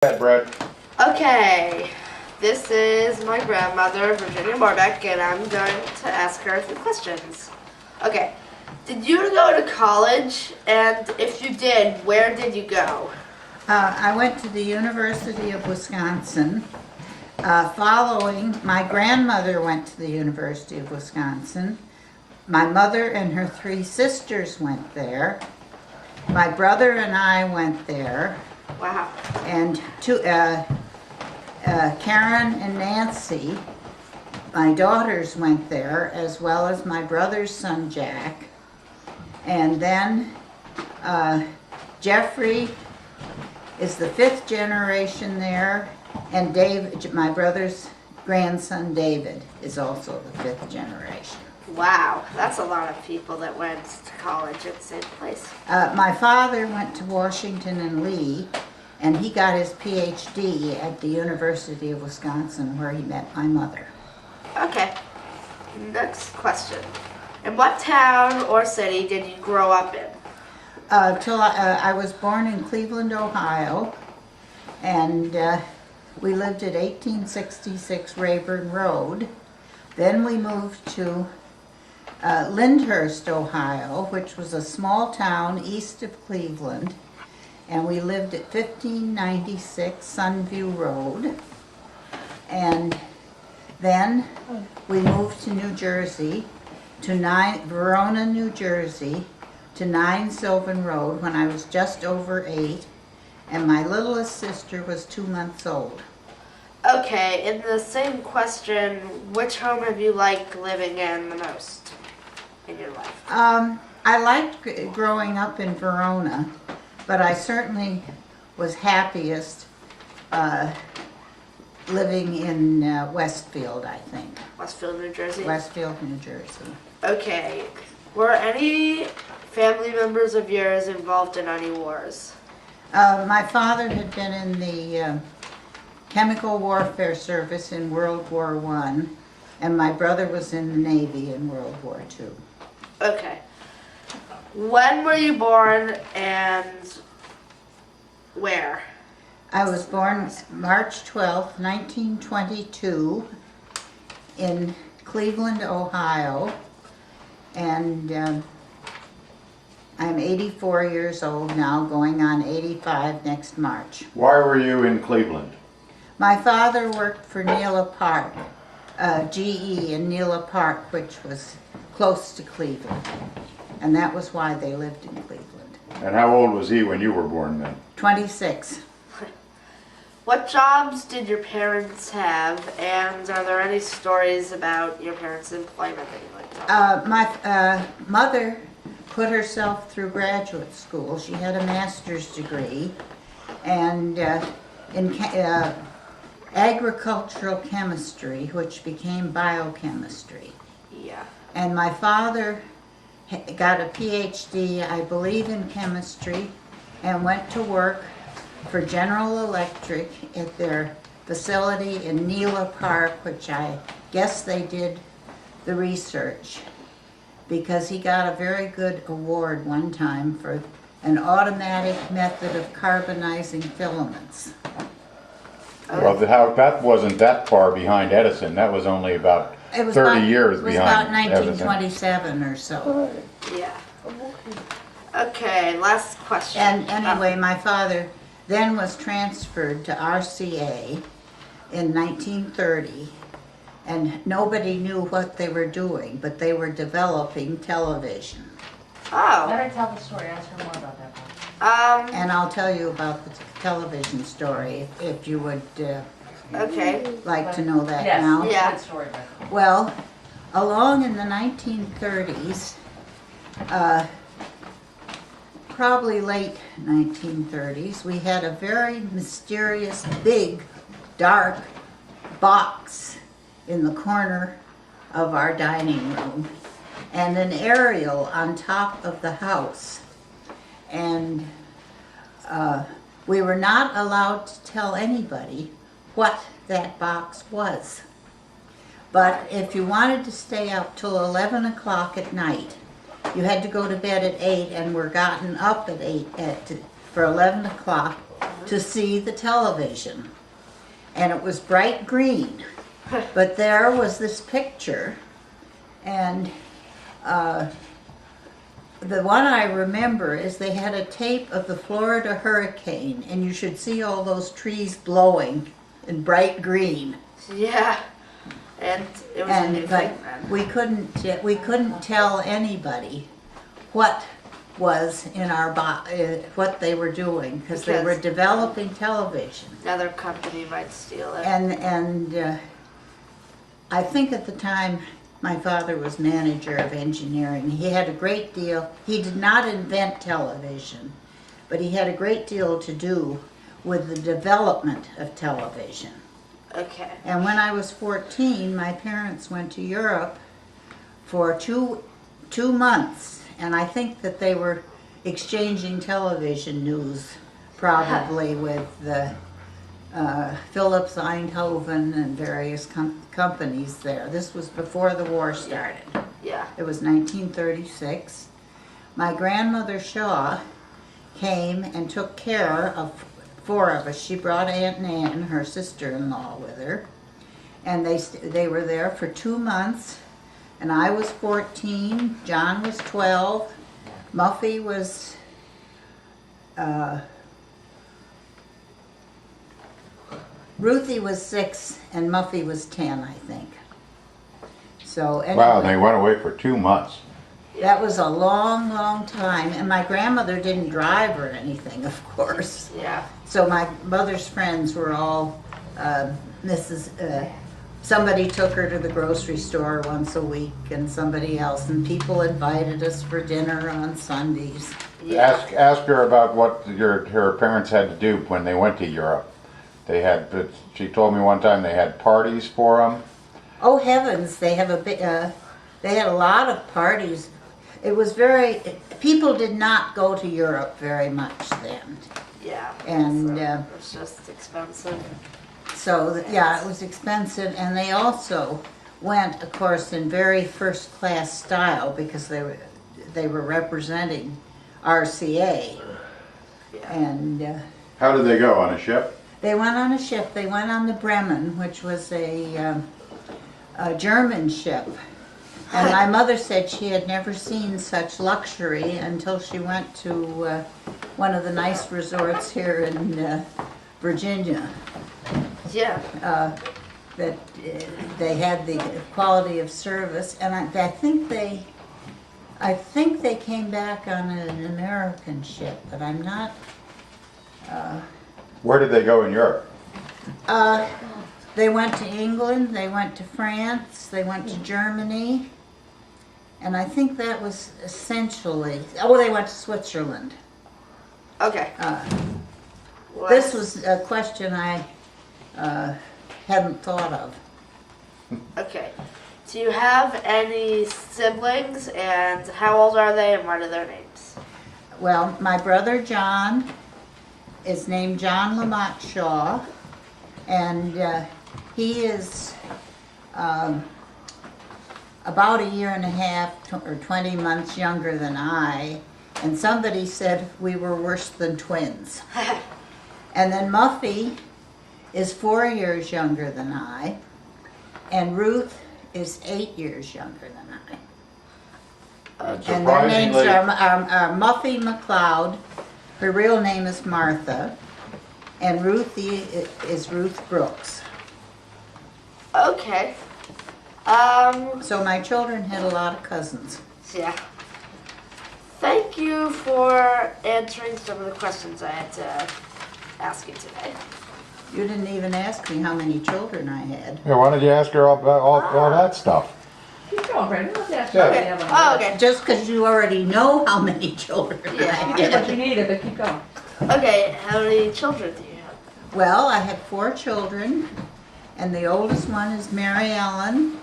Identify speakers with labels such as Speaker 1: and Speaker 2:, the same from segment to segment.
Speaker 1: Brett.
Speaker 2: Okay, this is my grandmother, Virginia Morbeck, and I'm going to ask her a few questions. Okay, did you go to college? And if you did, where did you go?
Speaker 3: I went to the University of Wisconsin. Following, my grandmother went to the University of Wisconsin. My mother and her three sisters went there. My brother and I went there.
Speaker 2: Wow.
Speaker 3: And Karen and Nancy, my daughters, went there, as well as my brother's son Jack. And then Jeffrey is the fifth generation there, and Dave, my brother's grandson David, is also the fifth generation.
Speaker 2: Wow, that's a lot of people that went to college at the same place.
Speaker 3: My father went to Washington and Lee, and he got his PhD at the University of Wisconsin, where he met my mother.
Speaker 2: Okay, next question. In what town or city did you grow up in?
Speaker 3: I was born in Cleveland, Ohio, and we lived at 1866 Rayburn Road. Then we moved to Lyndhurst, Ohio, which was a small town east of Cleveland, and we lived at 1596 Sunview Road. And then we moved to New Jersey, to Verona, New Jersey, to 9 Sylvan Road when I was just over 8, and my littlest sister was 2 months old.
Speaker 2: Okay, in the same question, which home have you liked living in the most in your life?
Speaker 3: I liked growing up in Verona, but I certainly was happiest living in Westfield, I think.
Speaker 2: Westfield, New Jersey?
Speaker 3: Westfield, New Jersey.
Speaker 2: Okay, were any family members of yours involved in any wars?
Speaker 3: My father had been in the Chemical Warfare Service in World War I, and my brother was in the Navy in World War II.
Speaker 2: Okay. When were you born and where?
Speaker 3: I was born March 12, 1922 in Cleveland, Ohio, and I'm 84 years old now, going on 85 next March.
Speaker 1: Why were you in Cleveland?
Speaker 3: My father worked for Neela Park, GE in Neela Park, which was close to Cleveland, and that was why they lived in Cleveland.
Speaker 1: And how old was he when you were born then?
Speaker 3: 26.
Speaker 2: What jobs did your parents have, and are there any stories about your parents' employment that you'd like to tell?
Speaker 3: My mother put herself through graduate school. She had a master's degree, and in agricultural chemistry, which became biochemistry.
Speaker 2: Yeah.
Speaker 3: And my father got a PhD, I believe, in chemistry, and went to work for General Electric at their facility in Neela Park, which I guess they did the research, because he got a very good award one time for an automatic method of carbonizing filaments.
Speaker 1: Well, that wasn't that far behind Edison. That was only about 30 years behind
Speaker 3: It was about 1927 or so.
Speaker 2: Yeah. Okay, last question.
Speaker 3: And anyway, my father then was transferred to RCA in 1930, and nobody knew what they were doing, but they were developing television.
Speaker 2: Oh.
Speaker 4: Let her tell the story. Ask her more about that part.
Speaker 3: And I'll tell you about the television story if you would
Speaker 2: Okay.
Speaker 3: like to know that
Speaker 4: Yes,
Speaker 3: now.
Speaker 2: Yeah.
Speaker 4: good story, Rebecca.
Speaker 3: Well, along in the 1930s, probably late 1930s, we had a very mysterious, big, dark box in the corner of our dining room, and an aerial on top of the house. And we were not allowed to tell anybody what that box was. But if you wanted to stay up till 11 o'clock at night, you had to go to bed at 8 and were gotten up at 8 for 11 o'clock to see the television. And it was bright green. But there was this picture, and the one I remember is they had a tape of the Florida hurricane, and you should see all those trees blowing in bright green.
Speaker 2: Yeah. And it was a new thing then.
Speaker 3: We couldn't tell anybody what was in our what they were doing because they were developing television.
Speaker 2: Another company might steal it.
Speaker 3: And I think at the time my father was manager of engineering. He had a great deal. He did not invent television, but he had a great deal to do with the development of television.
Speaker 2: Okay.
Speaker 3: And when I was 14, my parents went to Europe for two months, and I think that they were exchanging television news, probably with Philips Eindhoven and various companies there. This was before the war started.
Speaker 2: Yeah.
Speaker 3: It was 1936. My grandmother Shaw came and took care of 4 of us. She brought Aunt Nan, her sister-in-law, with her, and they were there for 2 months. And I was 14, John was 12, Muffy was Ruthie was 6, and Muffy was 10, I think. So anyway,
Speaker 1: Wow, they went away for 2 months.
Speaker 3: that was a long, long time, and my grandmother didn't drive or anything, of course.
Speaker 2: Yeah.
Speaker 3: So my mother's friends were all somebody took her to the grocery store once a week and somebody else, and people invited us for dinner on Sundays.
Speaker 2: Yeah.
Speaker 1: Ask her about what her parents had to do when they went to Europe. She told me one time they had parties for them.
Speaker 3: Oh heavens, they had a lot of parties. It was people did not go to Europe very much then.
Speaker 2: Yeah.
Speaker 3: And
Speaker 2: so it was just expensive.
Speaker 3: So, yeah, it was expensive, and they also went, of course, in very first-class style because they were representing RCA.
Speaker 2: Yeah.
Speaker 3: And
Speaker 1: How did they go, on a ship?
Speaker 3: they went on a ship. They went on the Bremen, which was a German ship. And my mother said she had never seen such luxury until she went to one of the nice resorts here in Virginia.
Speaker 2: Yeah.
Speaker 3: That they had the quality of service, and I think they came back on an American ship, but I'm not.
Speaker 1: Where did they go in Europe?
Speaker 3: They went to England, they went to France, they went to Germany, and I think that was essentially. Oh, they went to Switzerland.
Speaker 2: Okay.
Speaker 3: This was a question I hadn't thought of.
Speaker 2: Okay. Do you have any siblings, and how old are they, and what are their names?
Speaker 3: Well, my brother John is named John Lamont Shaw, and he is about a year and a half or 20 months younger than I, and somebody said we were worse than twins. And then Muffy is 4 years younger than I, and Ruth is 8 years younger than I. And their names are Muffy McLeod. Her real name is Martha, and Ruthie is Ruth Brooks.
Speaker 2: Okay.
Speaker 3: So my children had a lot of cousins.
Speaker 2: Yeah. Thank you for answering some of the questions I had to ask you today.
Speaker 3: You didn't even ask me how many children I had.
Speaker 1: Yeah, why don't you ask her about all that stuff?
Speaker 4: Keep going, Brandon. Let's ask
Speaker 1: Yeah.
Speaker 4: you.
Speaker 2: Okay.
Speaker 4: Have
Speaker 2: Oh, okay.
Speaker 3: Just because you already know how many children I
Speaker 2: Yeah.
Speaker 4: Get what
Speaker 3: had.
Speaker 4: you needed, but keep going.
Speaker 2: Okay. How many children do you have?
Speaker 3: Well, I have 4 children, and the oldest one is Mary Ellen,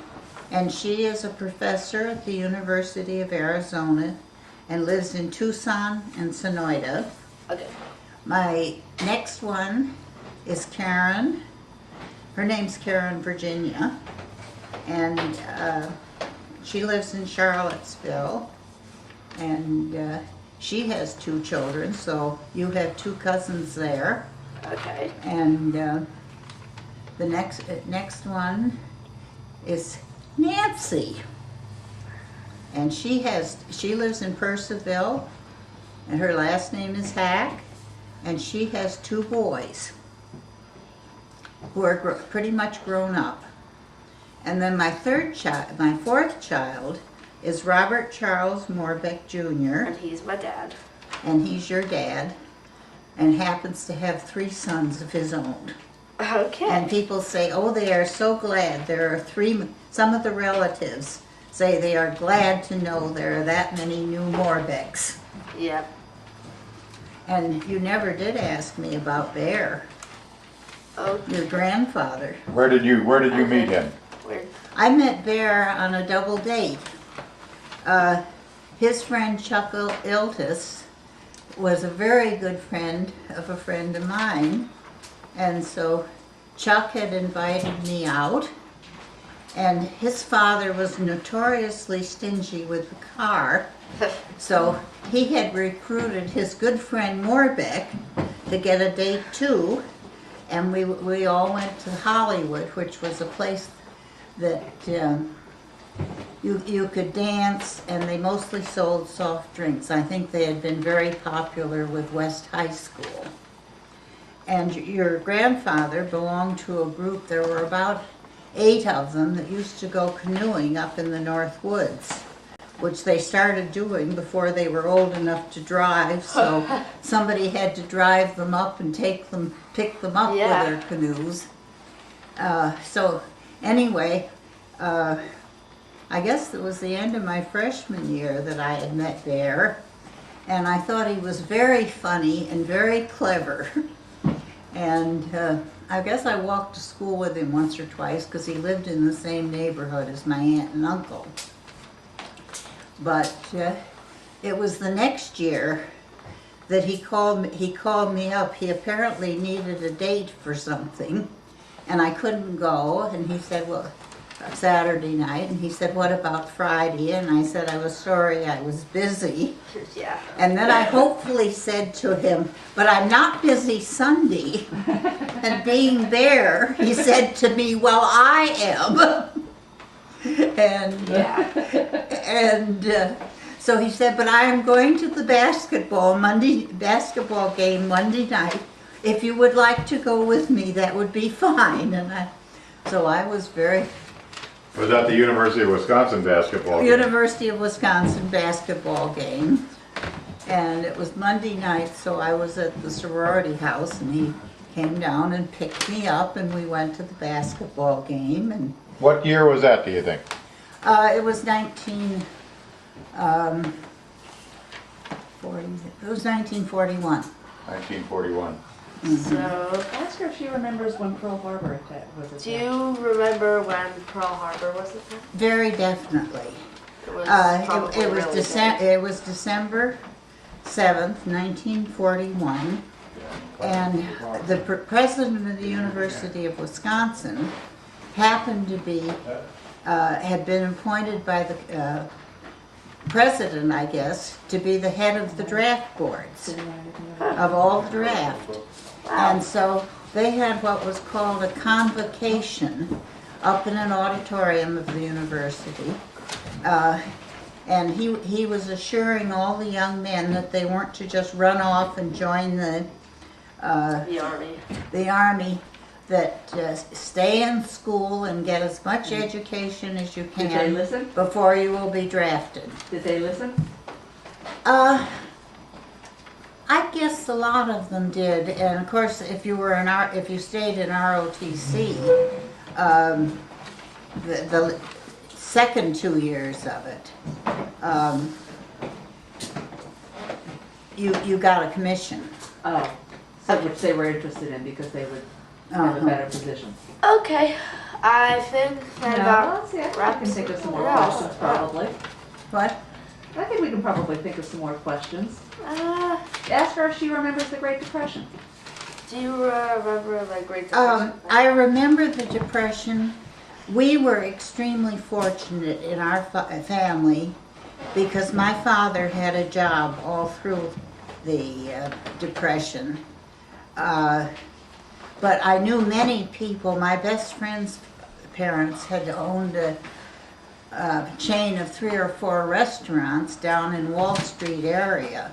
Speaker 3: and she is a professor at the University of Arizona and lives in Tucson and Sonoyta.
Speaker 2: Okay.
Speaker 3: My next one is Karen. Her name's Karen Virginia, and she lives in Charlottesville, and she has 2 children, so you have 2 cousins there.
Speaker 2: Okay.
Speaker 3: And the next one is Nancy. And she lives in Purcellville, and her last name is Hack, and she has 2 boys who are pretty much grown up. And then my fourth child is Robert Charles Morbeck Jr.,
Speaker 2: And he's my dad.
Speaker 3: and he's your dad, and happens to have 3 sons of his own.
Speaker 2: Okay.
Speaker 3: And people say, oh, they are so glad. There are 3, some of the relatives say they are glad to know there are that many new Morbecks.
Speaker 2: Yep.
Speaker 3: And you never did ask me about Bear,
Speaker 2: Oh,
Speaker 3: your grandfather.
Speaker 1: Where did you meet him?
Speaker 2: weird.
Speaker 3: I met Bear on a double date. His friend Chuck Iltis was a very good friend of a friend of mine. And so Chuck had invited me out, and his father was notoriously stingy with the car. So he had recruited his good friend Morbeck to get a date too, and we all went to Hollywood, which was a place that you could dance, and they mostly sold soft drinks. I think they had been very popular with West High School. And your grandfather belonged to a group, there were about 8 of them that used to go canoeing up in the North Woods, which they started doing before they were old enough to drive, so somebody had to drive them up and pick them up
Speaker 2: Yeah.
Speaker 3: with their canoes. So anyway, I guess it was the end of my freshman year that I had met Bear, and I thought he was very funny and very clever. And I guess I walked to school with him once or twice because he lived in the same neighborhood as my aunt and uncle. But it was the next year that he called me up. He apparently needed a date for something, and I couldn't go. And he said, well, Saturday night, and he said, what about Friday? And I said I was sorry, I was busy.
Speaker 2: Yeah.
Speaker 3: And then I hopefully said to him, but I'm not busy Sunday. And being there, he said to me, well, I am. And so he said, but I am going to the basketball game Monday night. If you would like to go with me, that would be fine. And so I was very...
Speaker 1: Was that the University of Wisconsin basketball game?
Speaker 3: University of Wisconsin basketball game. And it was Monday night, so I was at the sorority house, and he came down and picked me up, and we went to the basketball game. And
Speaker 1: What year was that, do you think?
Speaker 3: it was 1941.
Speaker 1: 1941.
Speaker 2: So,
Speaker 4: Ask her if she remembers when Pearl Harbor attack was attacked.
Speaker 2: do you remember when Pearl Harbor was attacked?
Speaker 3: Very definitely.
Speaker 2: It was
Speaker 3: It was
Speaker 2: really
Speaker 3: It was December 7th, 1941, and the president of the University of Wisconsin happened to be had been appointed by the president, I guess, to be the head of the draft boards of all the draft. And so they had what was called a convocation up in an auditorium of the university. And he was assuring all the young men that they weren't to just run off and join the army, that stay in school and get as much education as you can.
Speaker 4: Did they listen?
Speaker 3: Before you will be drafted.
Speaker 4: Did they listen?
Speaker 3: I guess a lot of them did, and of course, if you stayed in ROTC, the second 2 years of it, you got a commission.
Speaker 4: Oh, so which they were interested in because they would have a better position.
Speaker 2: Okay, I think that about
Speaker 4: Let's see, I think we can
Speaker 2: wraps
Speaker 4: think of some more
Speaker 2: it up.
Speaker 4: questions probably.
Speaker 3: What?
Speaker 4: I think we can probably think of some more questions. Ask her if she remembers the Great Depression.
Speaker 2: Do you remember the Great Depression?
Speaker 3: I remember the Depression. We were extremely fortunate in our family because my father had a job all through the Depression. But I knew many people. My best friend's parents had owned a chain of 3 or 4 restaurants down in Wall Street area.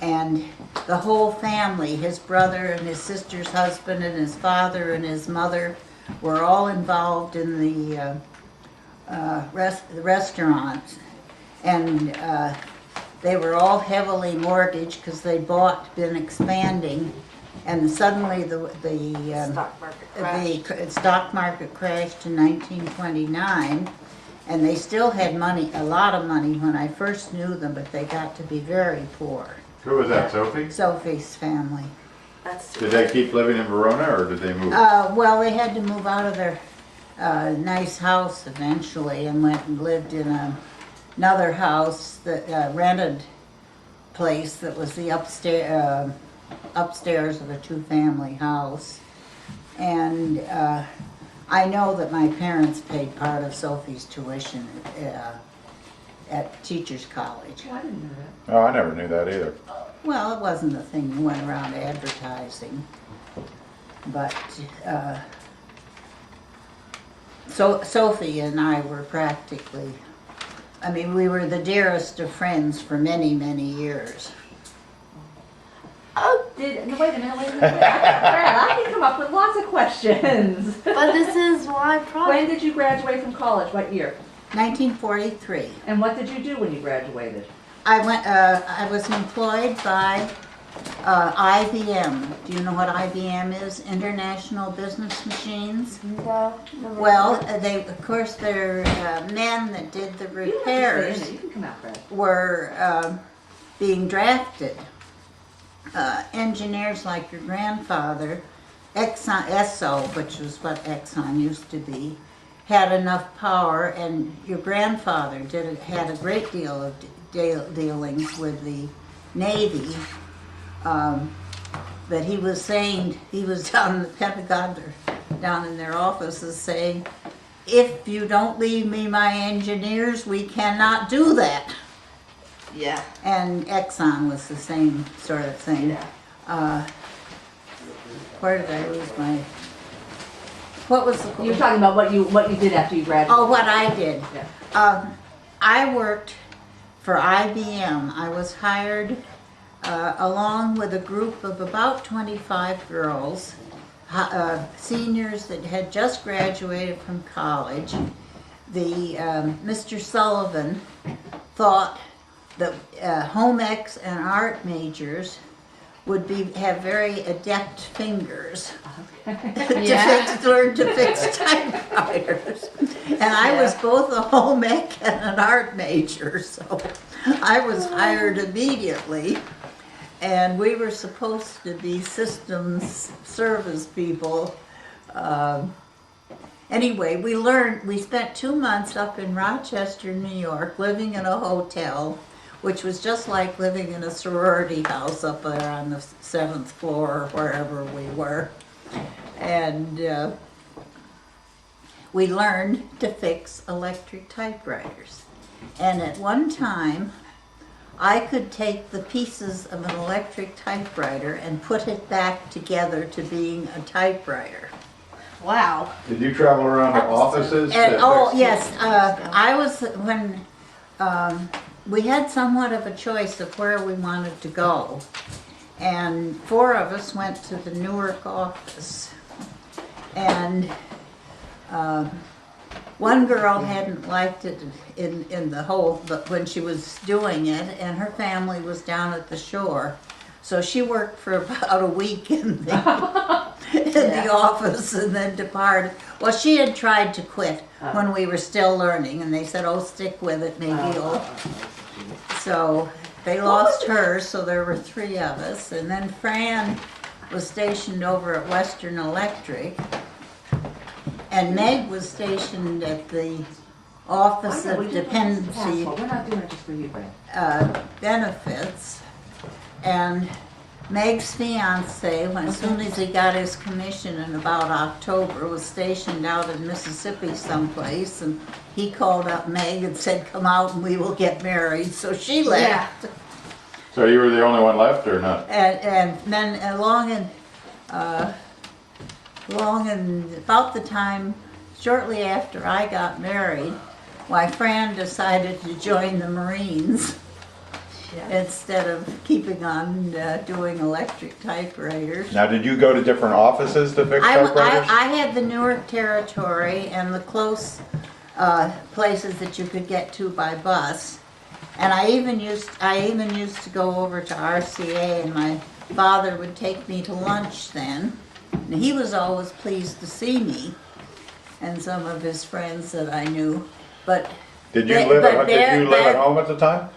Speaker 3: And the whole family, his brother and his sister's husband and his father and his mother, were all involved in the restaurants. And they were all heavily mortgaged because they been expanding. And suddenly the
Speaker 2: Stock market crash.
Speaker 3: the stock market crashed in 1929, and they still had money, a lot of money when I first knew them, but they got to be very poor.
Speaker 1: Who was that, Sophie?
Speaker 3: Sophie's family.
Speaker 2: That's
Speaker 1: Did they keep living in Verona, or did they move?
Speaker 3: Well, they had to move out of their nice house eventually and went and lived in another house, that rented place that was the upstairs of a 2-family house. And I know that my parents paid part of Sophie's tuition at Teachers College.
Speaker 4: Oh, I didn't know that.
Speaker 1: Oh, I never knew that either.
Speaker 3: Well, it wasn't the thing you went around advertising. But so Sophie and I were practically, I mean, we were the dearest of friends for many, many years.
Speaker 2: Oh,
Speaker 4: Wait a minute. Brad, I can come up with lots of questions.
Speaker 2: but this is why
Speaker 4: When
Speaker 2: probably.
Speaker 4: did you graduate from college? What year?
Speaker 3: 1943.
Speaker 4: And what did you do when you graduated?
Speaker 3: I was employed by IBM. Do you know what IBM is? International Business Machines.
Speaker 2: No, never
Speaker 3: Well,
Speaker 2: heard.
Speaker 3: they, of course, they're men that did the
Speaker 4: You don't have to
Speaker 3: repairs
Speaker 4: stay in it. You can come out, Brad.
Speaker 3: were being drafted. Engineers like your grandfather, Exxon, Esso, which was what Exxon used to be, had enough power, and your grandfather had a great deal of dealings with the Navy. That he was saying, he was down in the Pentagon, or down in their offices saying, if you don't leave me my engineers, we cannot do that.
Speaker 2: Yeah.
Speaker 3: And Exxon was the same sort of thing.
Speaker 2: Yeah.
Speaker 3: Where did I lose my, what was the?
Speaker 4: You're talking about what you did after you graduated.
Speaker 3: Oh, what I did.
Speaker 4: Yeah.
Speaker 3: I worked for IBM. I was hired along with a group of about 25 girls, seniors that had just graduated from college. The Mr. Sullivan thought that home ec and art majors would have very adept fingers to learn to fix typewriters. And I was both a home ec and an art major, so I was hired immediately. And we were supposed to be systems service people. Anyway, we spent 2 months up in Rochester, New York, living in a hotel, which was just like living in a sorority house up there on the 7th floor or wherever we were. And we learned to fix electric typewriters. And at one time, I could take the pieces of an electric typewriter and put it back together to being a typewriter.
Speaker 2: Wow.
Speaker 1: Did you travel around to offices?
Speaker 3: And,
Speaker 1: to
Speaker 3: oh,
Speaker 1: fix-
Speaker 3: yes, I was, when we had somewhat of a choice of where we wanted to go. And 4 of us went to the Newark office. And one girl hadn't liked it in the whole, but when she was doing it, and her family was down at the shore. So she worked for about a week in the, the office and then departed. Well, she had tried to quit when we were still learning, and they said, oh, stick with it, maybe you'll. So they lost her, so there were 3 of us. And then Fran was stationed over at Western Electric. And Meg was stationed at the Office of Dependency
Speaker 4: We're not doing it just for you, Brad.
Speaker 3: Benefits. And Meg's fiance, as soon as he got his commission in about October, was stationed out in Mississippi someplace, and he called up Meg and said, come out and we will get married. So she left.
Speaker 1: So you were the only one left, or not?
Speaker 3: And then along in along, and about the time, shortly after I got married, my Fran decided to join the Marines instead of keeping on doing electric typewriters.
Speaker 1: Now, did you go to different offices to fix typewriters?
Speaker 3: I had the Newark territory and the close places that you could get to by bus. And I even used to go over to RCA, and my father would take me to lunch then. And he was always pleased to see me and some of his friends that I knew. But
Speaker 1: Did you live at home at the time?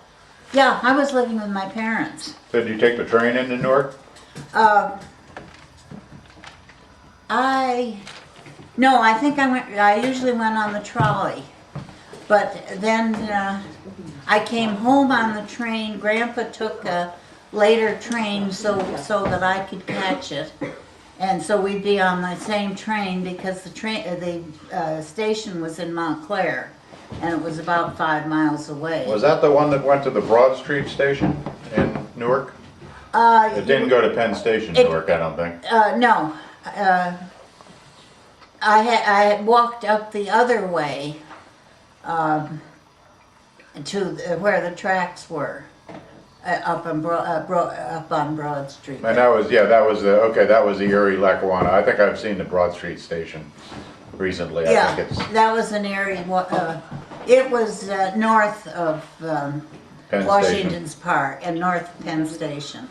Speaker 3: yeah, I was living with my parents.
Speaker 1: So did you take the train into Newark?
Speaker 3: No, I think I usually went on the trolley. But then I came home on the train. Grandpa took a later train so that I could catch it. And so we'd be on the same train because the station was in Montclair, and it was about 5 miles away.
Speaker 1: Was that the one that went to the Broad Street station in Newark? It didn't go to Penn Station, Newark, I don't think.
Speaker 3: No. I had walked up the other way to where the tracks were, up on Broad Street.
Speaker 1: And that was the Erie Lackawanna. I think I've seen the Broad Street station recently.
Speaker 3: Yeah,
Speaker 1: I think it's
Speaker 3: that was an area. It was north of
Speaker 1: Penn
Speaker 3: Washington's Park and north of Penn Station.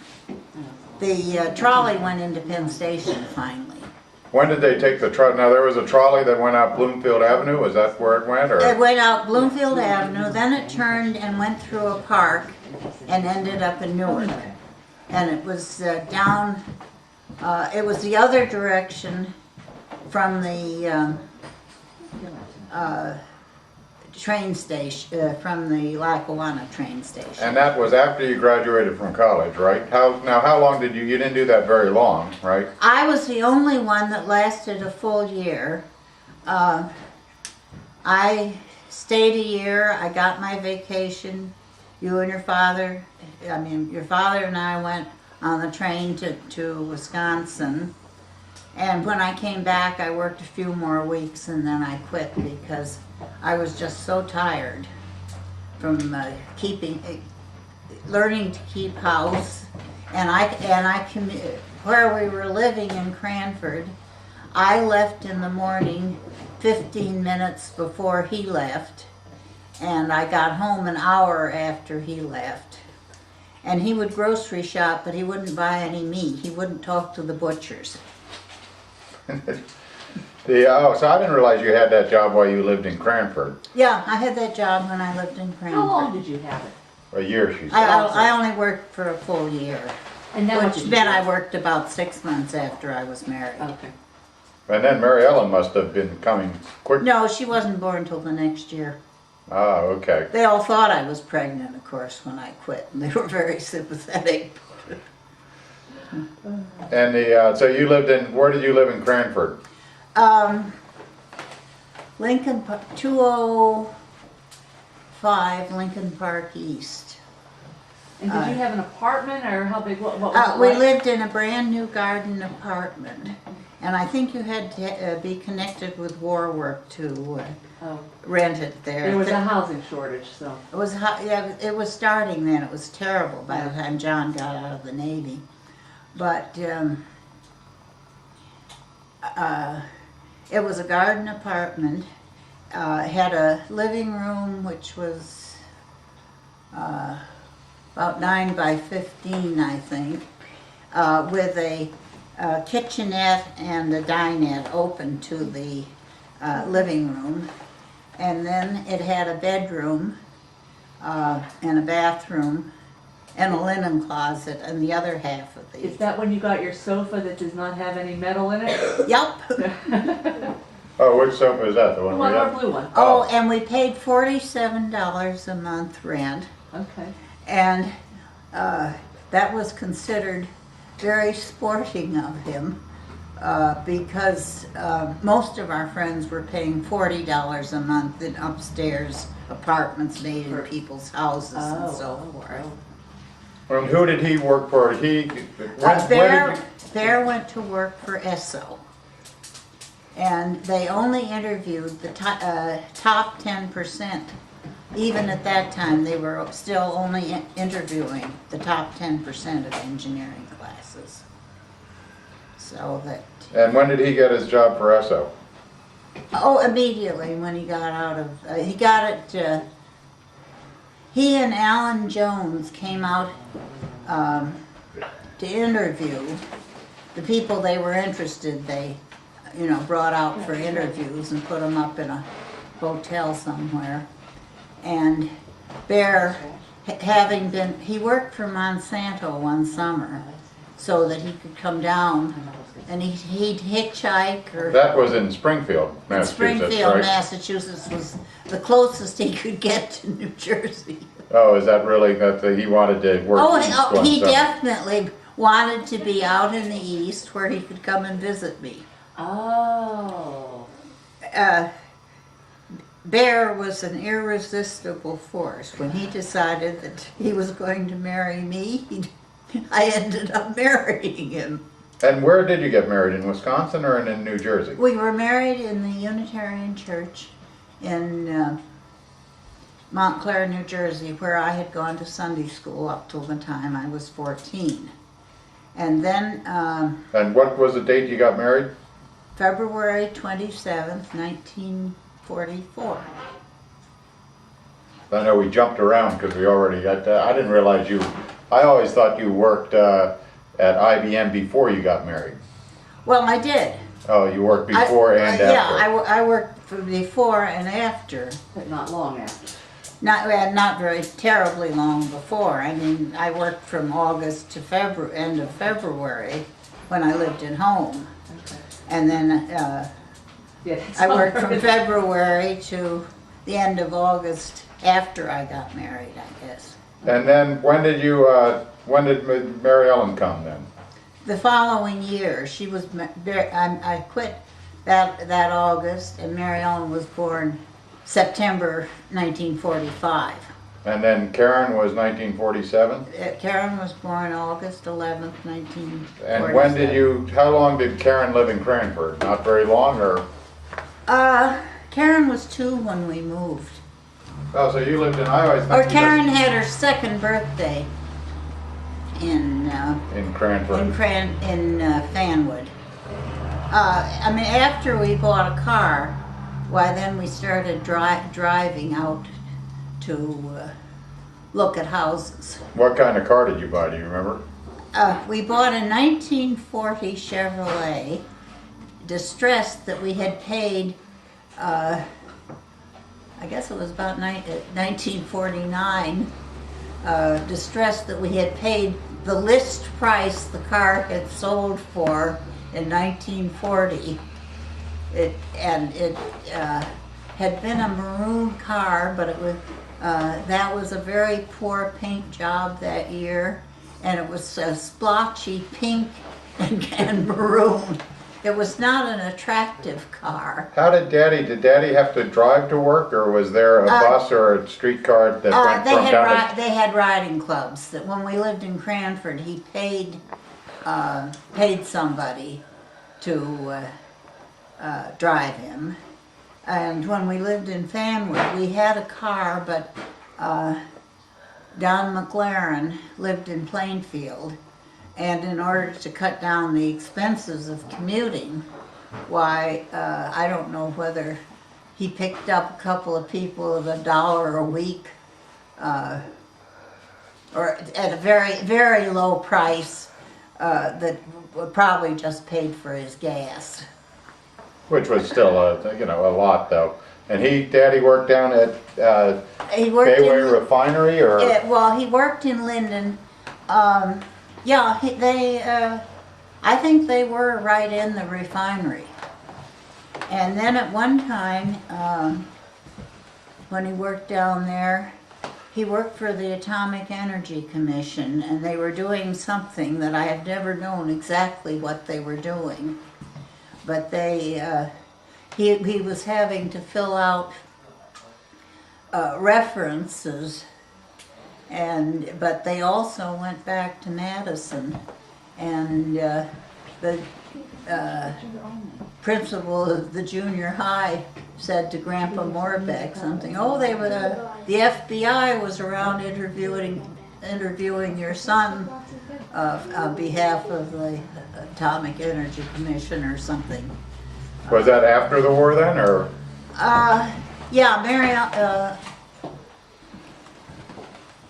Speaker 3: The trolley went into Penn Station finally.
Speaker 1: When did they take the trolley? Now, there was a trolley that went out Bloomfield Avenue. Was that where it went? Or?
Speaker 3: It went out Bloomfield Avenue, then it turned and went through a park and ended up in Newark. And it was down, it was the other direction from the train station, from the Lackawanna train station.
Speaker 1: And that was after you graduated from college, right? How long did you didn't do that very long, right?
Speaker 3: I was the only one that lasted a full year. I stayed a year, I got my vacation. Your father and I went on the train to Wisconsin. And when I came back, I worked a few more weeks and then I quit because I was just so tired from learning to keep house. And where we were living in Cranford, I left in the morning 15 minutes before he left, and I got home an hour after he left. And he would grocery shop, but he wouldn't buy any meat. He wouldn't talk to the butchers.
Speaker 1: So I didn't realize you had that job while you lived in Cranford.
Speaker 3: Yeah, I had that job when I lived in Cranford.
Speaker 4: How long did you have it?
Speaker 1: A year, she said.
Speaker 3: I only worked for a full year,
Speaker 4: And then what
Speaker 3: which
Speaker 4: did you
Speaker 3: meant
Speaker 4: do?
Speaker 3: I worked about 6 months after I was married.
Speaker 4: Okay.
Speaker 1: And then Mary Ellen must have been coming quick.
Speaker 3: No, she wasn't born till the next year.
Speaker 1: Ah, okay.
Speaker 3: They all thought I was pregnant, of course, when I quit, and they were very sympathetic.
Speaker 1: And so you lived where did you live in Cranford?
Speaker 3: Lincoln, 205 Lincoln Park East.
Speaker 4: And did you have an apartment, or how big? What was it
Speaker 3: We
Speaker 4: like?
Speaker 3: lived in a brand new garden apartment, and I think you had to be connected with war work to
Speaker 4: Oh,
Speaker 3: rent it there.
Speaker 4: there was a housing shortage, so.
Speaker 3: It was it was starting then. It was terrible by the time John got out of the Navy, but it was a garden apartment. It had a living room which was about 9 by 15, I think, with a kitchenette and a dinette open to the living room. And then it had a bedroom and a bathroom and a linen closet in the other half of the...
Speaker 4: Is that when you got your sofa that does not have any metal in it?
Speaker 3: Yep.
Speaker 1: Oh, which sofa is that? The
Speaker 4: The
Speaker 1: one we
Speaker 4: one or
Speaker 1: have?
Speaker 4: blue one?
Speaker 3: Oh, and we paid $47 a month rent.
Speaker 4: Okay.
Speaker 3: And that was considered very sporting of him because most of our friends were paying $40 a month in upstairs apartments made in people's houses and so forth.
Speaker 1: Well, who did he work for? Where did
Speaker 3: Bear went to work for Esso. And they only interviewed the top 10%. Even at that time, they were still only interviewing the top 10% of engineering classes. So that.
Speaker 1: And when did he get his job for Esso?
Speaker 3: Oh, immediately when he got out of, he got it, he and Alan Jones came out to interview the people they were interested. They, brought out for interviews and put them up in a hotel somewhere. And Bear, he worked for Monsanto one summer so that he could come down and he'd hitchhike or...
Speaker 1: That was in Springfield, Massachusetts,
Speaker 3: Springfield,
Speaker 1: right?
Speaker 3: Massachusetts was the closest he could get to New Jersey.
Speaker 1: Oh, is that really that he wanted to work east one
Speaker 3: He
Speaker 1: summer?
Speaker 3: definitely wanted to be out in the east where he could come and visit me.
Speaker 4: Oh.
Speaker 3: Bear was an irresistible force. When he decided that he was going to marry me, I ended up marrying him.
Speaker 1: And where did you get married, in Wisconsin or in New Jersey?
Speaker 3: We were married in the Unitarian Church in Montclair, New Jersey, where I had gone to Sunday school up till the time I was 14. And then
Speaker 1: And what was the date you got married?
Speaker 3: February 27th, 1944.
Speaker 1: I know we jumped around because we already got, I didn't realize I always thought you worked at IBM before you got married.
Speaker 3: Well, I did.
Speaker 1: Oh, you worked before and after.
Speaker 3: Yeah, I worked for before and after.
Speaker 4: But not long after.
Speaker 3: Not very terribly long before. I mean, I worked from August to end of February when I lived at home.
Speaker 4: Okay.
Speaker 3: And then
Speaker 4: Yeah, that's
Speaker 3: I worked
Speaker 4: all
Speaker 3: from
Speaker 4: right.
Speaker 3: February to the end of August after I got married, I guess.
Speaker 1: And then when did Mary Ellen come then?
Speaker 3: The following year, she was. I quit that August, and Mary Ellen was born September 1945.
Speaker 1: And then Karen was 1947?
Speaker 3: Karen was born August 11th, 1947.
Speaker 1: And when how long did Karen live in Cranford? Not very long, or?
Speaker 3: Karen was 2 when we moved.
Speaker 1: Oh, so you lived I always think
Speaker 3: Karen had her second birthday in
Speaker 1: Cranford.
Speaker 3: in Fanwood. I mean, after we bought a car, why then we started driving out to look at houses.
Speaker 1: What kind of car did you buy? Do you remember?
Speaker 3: We bought a 1940 Chevrolet distressed that we had paid. I guess it was about 1949, distressed that we had paid the list price the car had sold for in 1940. It had been a maroon car, but it was that was a very poor paint job that year, and it was a splotchy pink and maroon. It was not an attractive car.
Speaker 1: How did Daddy have to drive to work, or was there a bus or a streetcar that went from down to...
Speaker 3: They had riding clubs. That when we lived in Cranford, he paid somebody to drive him. And when we lived in Fanwood, we had a car, but Don McLaren lived in Plainfield. And in order to cut down the expenses of commuting, why, I don't know whether he picked up a couple of people at $1 a week, or at a very, very low price that probably just paid for his gas.
Speaker 1: Which was still a lot though. And Daddy worked down at Gateway Refinery, or?
Speaker 3: Well, he worked in Linden. Yeah, I think they were right in the refinery. And then at one time, when he worked down there, he worked for the Atomic Energy Commission, and they were doing something that I have never known exactly what they were doing. But he was having to fill out references. But they also went back to Madison, and principal of the junior high said to Grandpa Morbeck something, oh, the FBI was around interviewing your son on behalf of the Atomic Energy Commission or something.
Speaker 1: Was that after the war then, or?
Speaker 3: Yeah,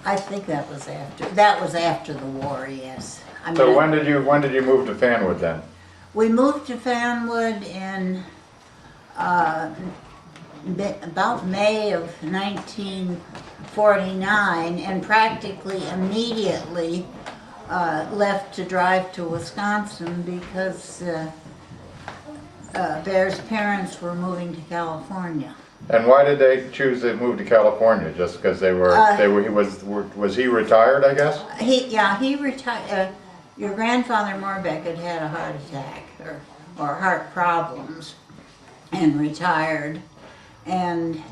Speaker 3: I think that was after the war, yes. I mean,
Speaker 1: So when did you move to Fanwood then?
Speaker 3: we moved to Fanwood in about May of 1949, and practically immediately left to drive to Wisconsin because Bear's parents were moving to California.
Speaker 1: And why did they choose to move to California? Just because was he retired, I guess?
Speaker 3: He retired. Your grandfather Morbeck had a heart attack or heart problems and retired. And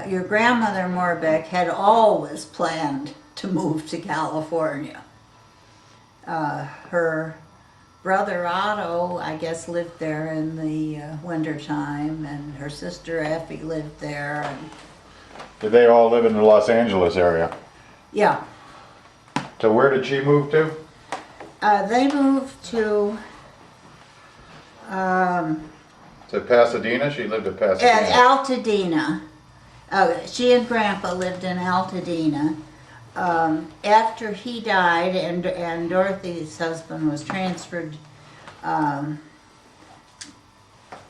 Speaker 3: your grandmother Morbeck had always planned to move to California. Her brother Otto, I guess, lived there in the wintertime, and her sister Effie lived there. And
Speaker 1: Did they all live in the Los Angeles area?
Speaker 3: yeah,
Speaker 1: So where did she move to?
Speaker 3: they moved to
Speaker 1: To Pasadena? She lived at
Speaker 3: at
Speaker 1: Pasadena.
Speaker 3: Altadena. She and Grandpa lived in Altadena. After he died and Dorothy's husband was transferred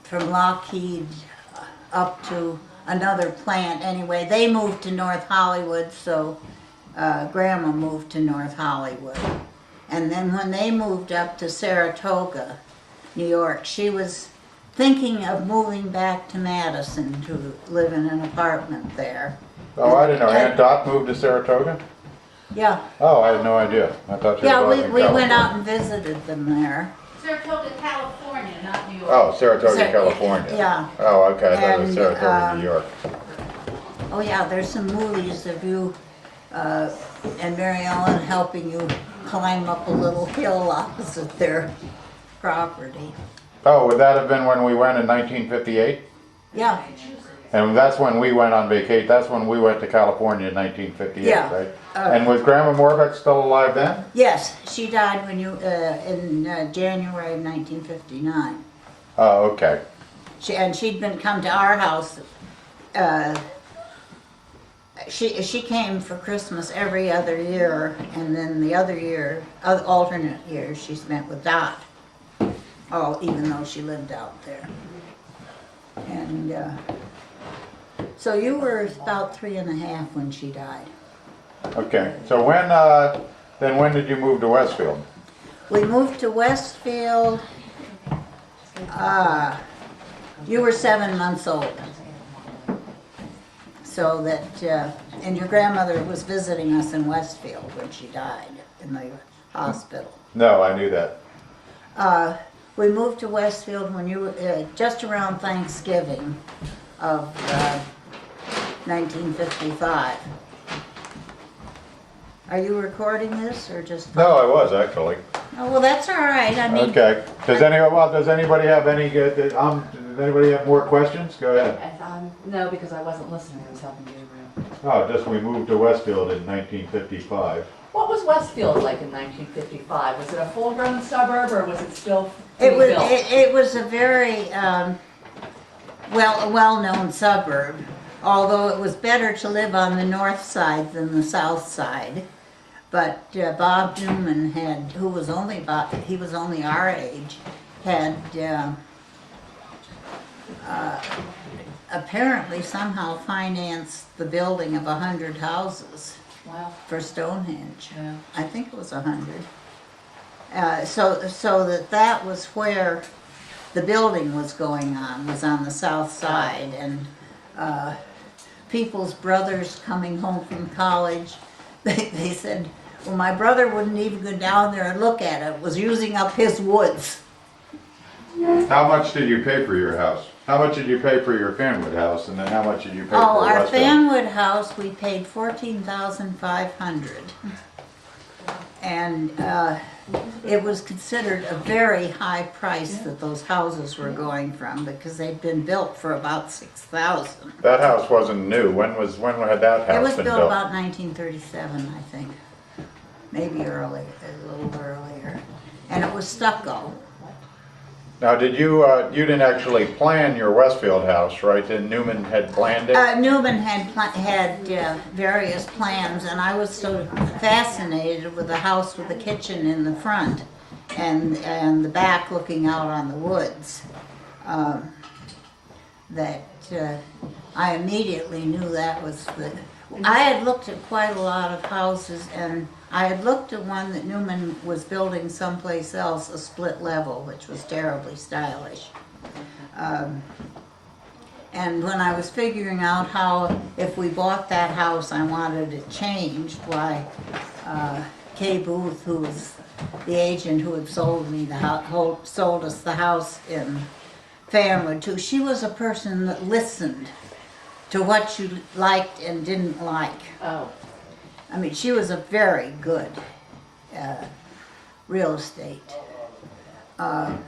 Speaker 3: from Lockheed up to another plant. Anyway, they moved to North Hollywood, so Grandma moved to North Hollywood. And then when they moved up to Saratoga, New York, she was thinking of moving back to Madison to live in an apartment there.
Speaker 1: Oh, I didn't know. Aunt Dot moved to Saratoga?
Speaker 3: Yeah,
Speaker 1: Oh, I had no idea. I thought she was
Speaker 3: yeah,
Speaker 1: always
Speaker 3: we
Speaker 1: in
Speaker 3: went
Speaker 1: California.
Speaker 3: out and visited them there.
Speaker 4: Saratoga, California, not New York.
Speaker 1: Oh, Saratoga,
Speaker 3: Sar-
Speaker 1: California.
Speaker 3: yeah.
Speaker 1: Oh, okay. I thought it was
Speaker 3: And,
Speaker 1: Saratoga, New York.
Speaker 3: Oh yeah, there's some movies of you and Mary Ellen helping you climb up a little hill opposite their property.
Speaker 1: Oh, would that have been when we went in 1958?
Speaker 3: Yeah,
Speaker 1: And that's when we went on vacation. That's when we went to California in 1958,
Speaker 3: Yeah.
Speaker 1: right? And was Grandma Morbeck still alive then?
Speaker 3: yes, she died when you in January of 1959.
Speaker 1: Oh, okay.
Speaker 3: She'd been come to our house. She came for Christmas every other year, and then the other year, alternate years, she spent with Dot. Oh, even though she lived out there. And so you were about 3.5 when she died.
Speaker 1: Okay. So when did you move to Westfield?
Speaker 3: We moved to Westfield. You were 7 months old. So that, and your grandmother was visiting us in Westfield when she died in the hospital.
Speaker 1: No, I knew that.
Speaker 3: We moved to Westfield when you were just around Thanksgiving of 1955. Are you recording this or just?
Speaker 1: No, I was actually.
Speaker 3: Oh, well, that's all right. I mean,
Speaker 1: Okay. Does anybody have any? Does anybody have more questions? Go ahead.
Speaker 4: No, because I wasn't listening. I was helping you.
Speaker 1: Oh, just we moved to Westfield in 1955.
Speaker 4: What was Westfield like in 1955? Was it a full-grown suburb, or was it still
Speaker 3: it was
Speaker 4: built?
Speaker 3: it was a very well-known suburb. Although it was better to live on the north side than the south side. But Bob Newman he was only our age, had apparently somehow financed the building of 100 houses.
Speaker 4: Wow.
Speaker 3: For Stonehenge.
Speaker 4: Yeah.
Speaker 3: I think it was 100. So that was where the building was going on, was on the south side, and people's brothers coming home from college, they said, well, my brother wouldn't even go down there and look at it. It was using up his woods.
Speaker 1: How much did you pay for your house? How much did you pay for your Fanwood house, and then how much did you pay
Speaker 3: Oh,
Speaker 1: for
Speaker 3: our
Speaker 1: Westfield?
Speaker 3: Fanwood house, we paid $14,500. And it was considered a very high price that those houses were going from because they'd been built for about 6,000.
Speaker 1: That house wasn't new. When had that
Speaker 3: It
Speaker 1: house
Speaker 3: was
Speaker 1: been
Speaker 3: built
Speaker 1: built?
Speaker 3: about 1937, I think. Maybe early, a little earlier. And it was stucco.
Speaker 1: Now, did you didn't actually plan your Westfield house, right? Then Newman had planned it?
Speaker 3: Newman had various plans, and I was so fascinated with the house with the kitchen in the front and the back looking out on the woods that I immediately knew that was the... I had looked at quite a lot of houses, and I had looked at one that Newman was building someplace else, a split level, which was terribly stylish. And when I was figuring out how, if we bought that house, I wanted it changed, why Kay Booth, who was the agent who had sold me the house, sold us the house in Fairwood too, she was a person that listened to what you liked and didn't like.
Speaker 4: Oh.
Speaker 3: I mean, she was a very good real estate.
Speaker 1: And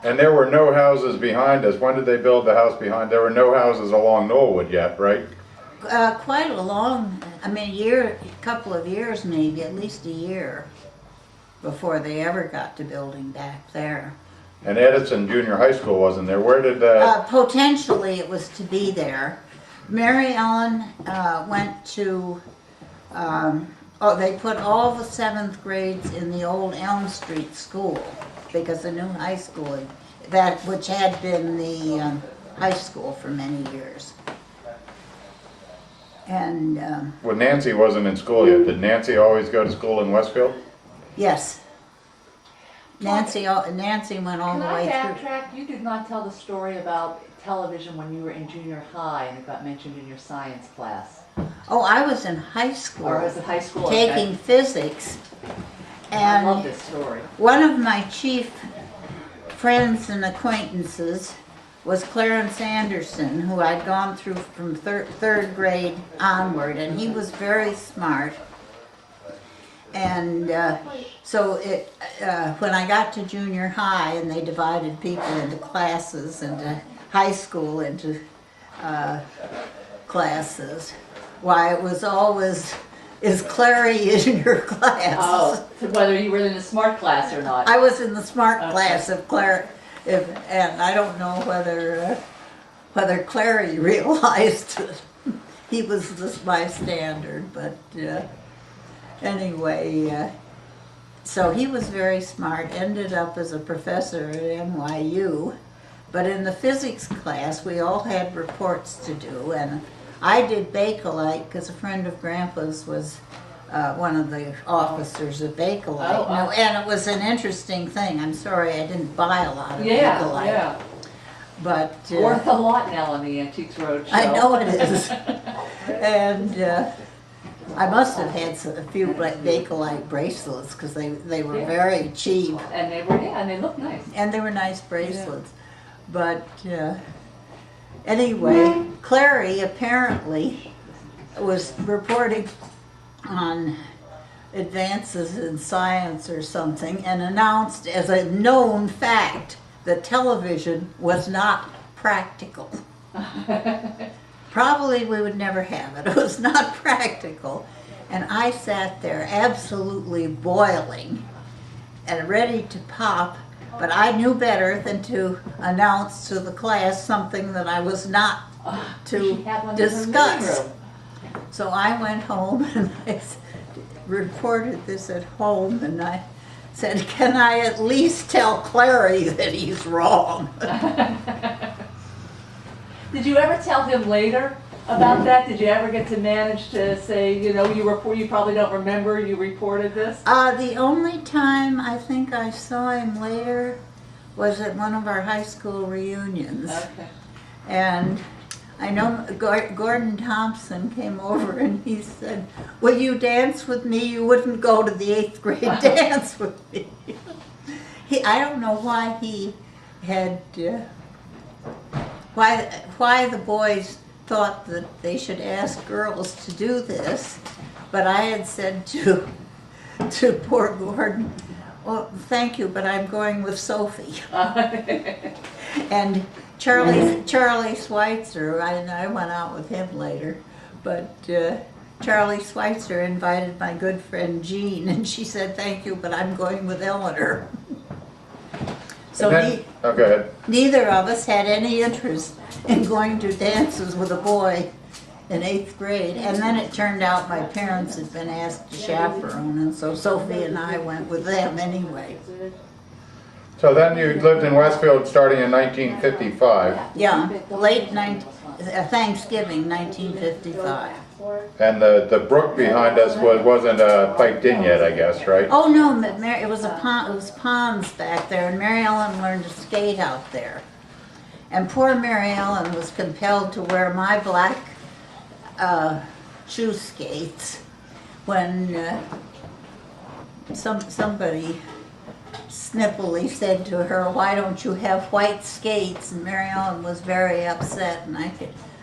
Speaker 1: there were no houses behind us. When did they build the house behind? There were no houses along Knollwood yet, right?
Speaker 3: Quite a long, I mean, a couple of years maybe, at least a year before they ever got to building back there.
Speaker 1: And Edison Junior High School wasn't there. Where did
Speaker 3: Potentially it was to be there. Mary Ellen went to, they put all the 7th grades in the old Elm Street school because the new high school, which had been the high school for many years. And
Speaker 1: Well, Nancy wasn't in school yet. Did Nancy always go to school in Westfield?
Speaker 3: yes, Nancy went all
Speaker 4: Can
Speaker 3: the
Speaker 4: I
Speaker 3: way through.
Speaker 4: backtrack? You did not tell the story about television when you were in junior high and it got mentioned in your science class.
Speaker 3: Oh, I was in high school.
Speaker 4: Or was it high school?
Speaker 3: Taking physics.
Speaker 4: I love
Speaker 3: And
Speaker 4: this story.
Speaker 3: one of my chief friends and acquaintances was Clarence Anderson, who I'd gone through from third grade onward, and he was very smart. And so when I got to junior high and they divided people into classes and high school into classes, why it was always, is Clary in your class?
Speaker 4: Oh, whether you were in a smart class or not.
Speaker 3: I was in the smart
Speaker 4: Okay.
Speaker 3: class of Clary, and I don't know whether Clary realized it. He was my standard, but anyway, so he was very smart, ended up as a professor at NYU, but in the physics class we all had reports to do, and I did Bakelite because a friend of Grandpa's was one of the officers at Bakelite.
Speaker 4: Oh,
Speaker 3: No, and it was an interesting thing. I'm sorry I didn't buy a lot of
Speaker 4: Yeah,
Speaker 3: Bakelite.
Speaker 4: yeah.
Speaker 3: But
Speaker 4: Worth a lot now on the Antiques Roadshow.
Speaker 3: I know it is. And I must have had a few Bakelite bracelets because they were
Speaker 4: Yeah.
Speaker 3: very cheap.
Speaker 4: And they were, yeah, and they look nice.
Speaker 3: And they were nice bracelets. But anyway, Clary apparently was reporting on advances in science or something and announced as a known fact that television was not practical. Probably we would never have it. It was not practical. And I sat there absolutely boiling and ready to pop, but I knew better than to announce to the class something that I was not to
Speaker 4: She had one in her living
Speaker 3: discuss.
Speaker 4: room.
Speaker 3: So I went home and I reported this at home, and I said, can I at least tell Clary that he's wrong?
Speaker 4: Did you ever tell him later about that? Did you ever get to manage to say, you know, you probably don't remember you reported this?
Speaker 3: The only time I think I saw him later was at one of our high school reunions.
Speaker 4: Okay.
Speaker 3: And I know Gordon Thompson came over and he said, will you dance with me? You wouldn't go to the 8th grade dance with me. I don't know why he had, why the boys thought that they should ask girls to do this, but I had said to poor Gordon, Well, thank you, but I'm going with Sophie. And Charlie Schweitzer, I went out with him later, but Charlie Schweitzer invited my good friend Jean, and she said, thank you, but I'm going with Eleanor. So
Speaker 1: Oh, go ahead.
Speaker 3: neither of us had any interest in going to dances with a boy in 8th grade, and then it turned out my parents had been asked to chaperone, and so Sophie and I went with them anyway.
Speaker 1: So then you lived in Westfield starting in 1955,
Speaker 3: Yeah, Thanksgiving 1955.
Speaker 1: and the brook behind us wasn't piped in yet, I guess, right?
Speaker 3: Oh no, it was a pond. It was ponds back there, and Mary Ellen learned to skate out there. And poor Mary Ellen was compelled to wear my black shoe skates when somebody snippily said to her, "Why don't you have white skates?" And Mary Ellen was very upset, and I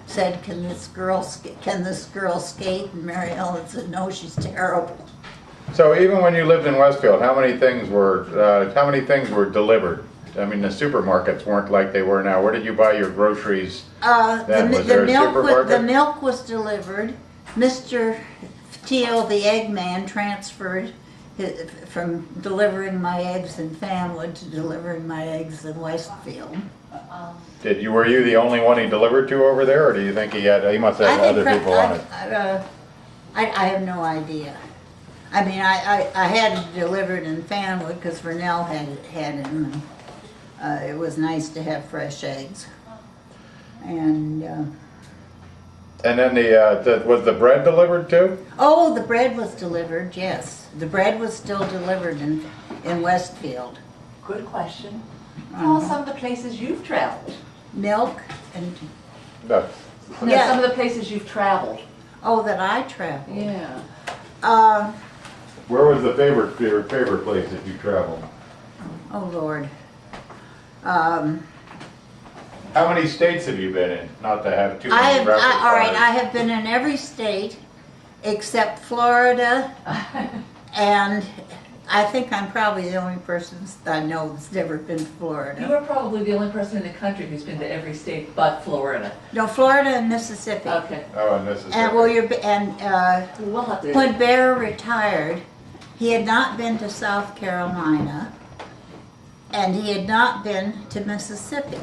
Speaker 3: said, "Can this girl skate?" And Mary Ellen said, "No, she's terrible."
Speaker 1: So even when you lived in Westfield, how many things were delivered? I mean, the supermarkets weren't like they were now. Where did you buy your groceries then? Was there a supermarket?
Speaker 3: The milk was delivered. Mr. Teal, the eggman, transferred from delivering my eggs in Fanwood to delivering my eggs in Westfield.
Speaker 1: Were you the only one he delivered to over there, or do you think he must have other people on it?
Speaker 3: I have no idea. I mean, I had it delivered in Fanwood because Vernell had him. And, it was nice to have fresh eggs. And
Speaker 1: then was the bread delivered too?
Speaker 3: oh, the bread was delivered. Yes, the bread was still delivered in Westfield.
Speaker 4: Good question. Tell us some of the places you've traveled.
Speaker 3: Milk and
Speaker 1: No.
Speaker 4: No,
Speaker 3: Yeah.
Speaker 4: some of the places you've traveled.
Speaker 3: oh, that I traveled.
Speaker 4: Yeah.
Speaker 1: Where was your favorite place that you traveled?
Speaker 3: Oh Lord.
Speaker 1: How many states have you been in? Not to have too
Speaker 3: I
Speaker 1: many
Speaker 3: have,
Speaker 1: reference
Speaker 3: all right,
Speaker 1: points.
Speaker 3: I have been in every state except Florida, and I think I'm probably the only person I know that's never been to
Speaker 4: You
Speaker 3: Florida.
Speaker 4: are probably the only person in the country who's been to every state but Florida.
Speaker 3: No, Florida and Mississippi.
Speaker 4: Okay.
Speaker 1: Oh, and Mississippi.
Speaker 3: And
Speaker 4: We'll have to.
Speaker 3: when Bear retired, he had not been to South Carolina, and he had not been to Mississippi.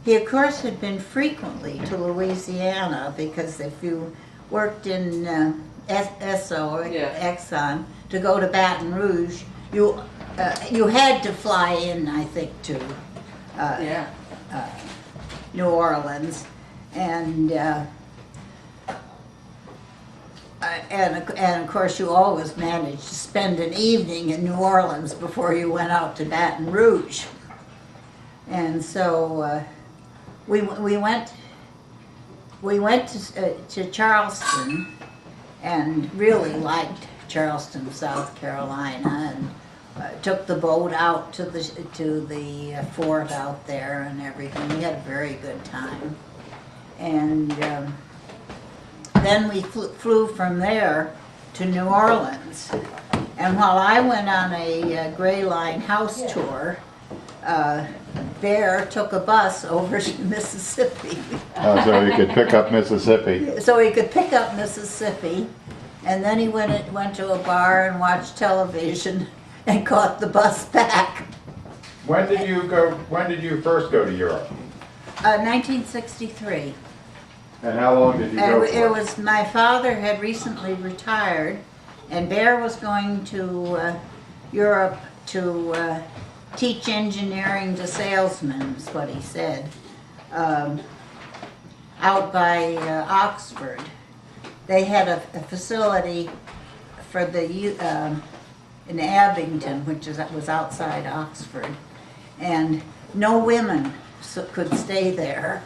Speaker 3: He, of course, had been frequently to Louisiana, because if you worked in Esso or
Speaker 4: Yeah.
Speaker 3: Exxon, to go to Baton Rouge, you had to fly in, I think, to
Speaker 4: Yeah.
Speaker 3: New Orleans, and of course you always managed to spend an evening in New Orleans before you went out to Baton Rouge. And so we went to Charleston, and really liked Charleston, South Carolina, and took the boat out to the fort out there and everything. We had a very good time. And then we flew from there to New Orleans. And while I went on a Gray Line house tour, Bear took a bus over to Mississippi.
Speaker 1: Oh, so you could pick up Mississippi.
Speaker 3: So he could pick up Mississippi, and then he went to a bar and watched television and caught the bus back.
Speaker 1: When did you first go to Europe?
Speaker 3: 1963.
Speaker 1: And how long did you go
Speaker 3: And
Speaker 1: for?
Speaker 3: it was, my father had recently retired, and Bear was going to Europe to teach engineering to salesmen, is what he said, out by Oxford. They had a facility for in Abington, which was outside Oxford, and no women could stay there.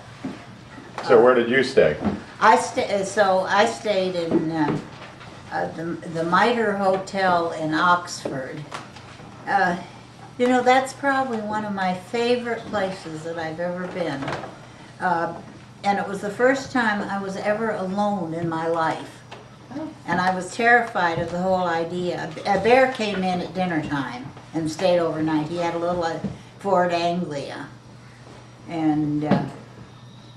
Speaker 1: So where did you stay?
Speaker 3: I stayed in the Mitre Hotel in Oxford. You know, that's probably one of my favorite places that I've ever been. And it was the first time I was ever alone in my life. And I was terrified of the whole idea. A bear came in at dinner time, and stayed overnight. He had a little Ford Anglia, and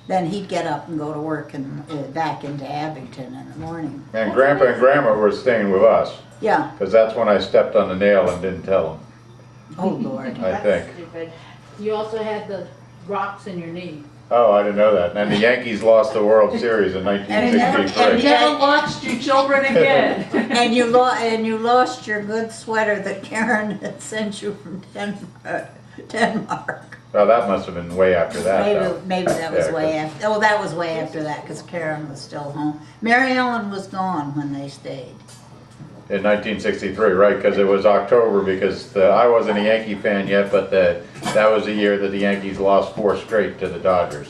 Speaker 3: then he'd get up and go to work and back into Abington in the morning.
Speaker 1: And Grandpa and Grandma were staying with us,
Speaker 3: Yeah.
Speaker 1: because that's when I stepped on the nail and didn't tell them,
Speaker 3: Oh Lord.
Speaker 1: I think.
Speaker 2: Stupid.
Speaker 5: You also had the rocks in your knee.
Speaker 1: Oh, I didn't know that. And the Yankees lost the World Series in
Speaker 3: And
Speaker 4: You
Speaker 1: 1963.
Speaker 4: never watched your children again.
Speaker 3: And you lost your good sweater that Karen had sent you from Denmark.
Speaker 1: Well, that must have been way after that, though.
Speaker 3: Maybe that was
Speaker 1: Yeah,
Speaker 3: way after. Oh, that was way after that because Karen was still home. Mary Ellen was gone when they stayed.
Speaker 1: In 1963, right, because it was October, because I wasn't a Yankee fan yet, but that was the year that the Yankees lost 4 straight to the Dodgers.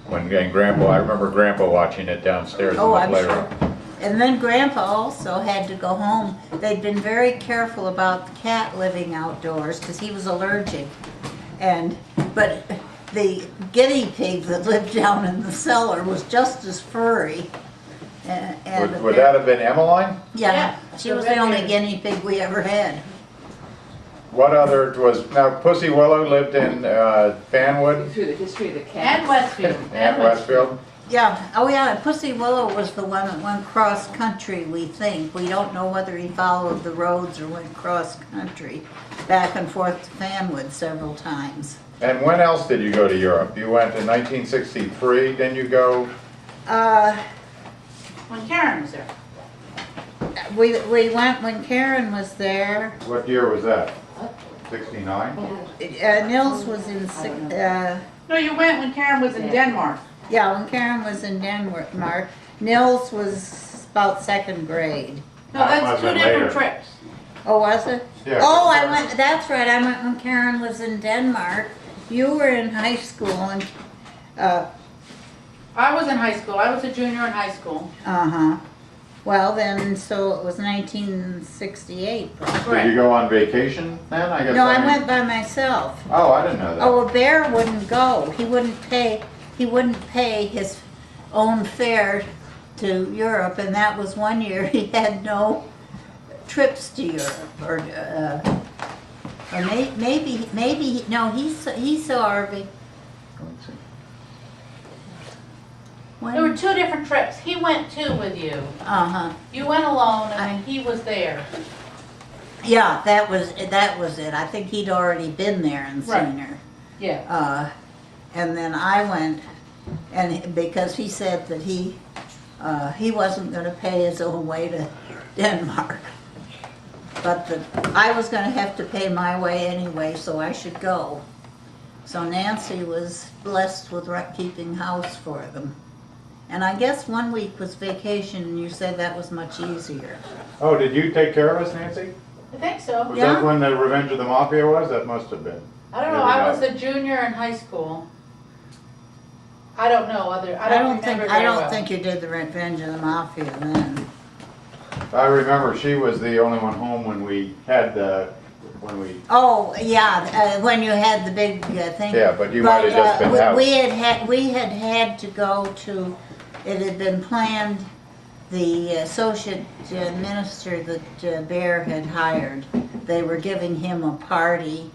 Speaker 1: And Grandpa, I remember Grandpa watching it downstairs
Speaker 3: Oh,
Speaker 1: in the
Speaker 3: I'm sure.
Speaker 1: playroom.
Speaker 3: And then Grandpa also had to go home. They'd been very careful about the cat living outdoors because he was allergic. But the guinea pig that lived down in the cellar was just as furry.
Speaker 1: Would that have been Emmeline?
Speaker 3: Yeah, she
Speaker 5: the
Speaker 3: was the only
Speaker 5: red-haired.
Speaker 3: guinea pig we ever had.
Speaker 1: What other now Pussy Willow lived in Fanwood
Speaker 4: Through the history of the cat.
Speaker 5: And Westfield.
Speaker 1: and Westfield?
Speaker 3: Yeah, oh yeah, and Pussy Willow was the one that went cross country, we think. We don't know whether he followed the roads or went cross country, back and forth to Fanwood several times.
Speaker 1: And when else did you go to Europe? You went in 1963, then you go,
Speaker 5: When Karen was there.
Speaker 3: We went when Karen was there.
Speaker 1: what year was that? 69?
Speaker 3: Nils was in,
Speaker 5: No, you went when Karen was in Denmark.
Speaker 3: yeah, when Karen was in Denmark. Nils was about 2nd grade.
Speaker 5: No,
Speaker 1: That
Speaker 5: that's
Speaker 1: must
Speaker 5: two
Speaker 1: have been
Speaker 5: different
Speaker 1: later.
Speaker 5: trips.
Speaker 3: Oh, was it?
Speaker 1: Yeah.
Speaker 3: Oh, I went, that's right, I went when Karen was in Denmark. You were in high school and,
Speaker 5: I was in high school. I was a junior in high school.
Speaker 3: uh-huh. Well, then, so it was 1968.
Speaker 1: Did you go on vacation then? I guess.
Speaker 3: No, I
Speaker 1: mean-
Speaker 3: went by myself.
Speaker 1: Oh, I didn't know that.
Speaker 3: Oh, a bear wouldn't go. He wouldn't pay his own fare to Europe, and that was one year he had no trips to Europe, or maybe no, he saw Harvey.
Speaker 5: There were two different trips. He went too with you.
Speaker 3: Uh-huh.
Speaker 5: You went alone and he was there.
Speaker 3: Yeah, that was it. I think he'd already been there and
Speaker 5: Right.
Speaker 3: seen her.
Speaker 5: Yeah.
Speaker 3: And then I went, and because he said that he wasn't going to pay his own way to Denmark, but that I was going to have to pay my way anyway, so I should go. So Nancy was blessed with keeping house for them. And I guess 1 week was vacation, and you said that was much easier.
Speaker 1: Oh, did you take care of us, Nancy?
Speaker 5: I think so.
Speaker 1: Was
Speaker 3: Yeah.
Speaker 1: that when the Revenge of the Mafia was? That must have been.
Speaker 5: I don't know.
Speaker 1: Maybe
Speaker 5: I
Speaker 1: not.
Speaker 5: was a junior in high school. I don't know. I don't remember
Speaker 3: I
Speaker 5: very
Speaker 3: don't
Speaker 5: well.
Speaker 3: think you did the Revenge of the Mafia then.
Speaker 1: I remember she was the only one home when we had
Speaker 3: Oh, yeah, when you had the big thing.
Speaker 1: Yeah, but you might have just been out.
Speaker 3: We had to go to, it had been planned, the associate minister that Bear had hired, they were giving him a party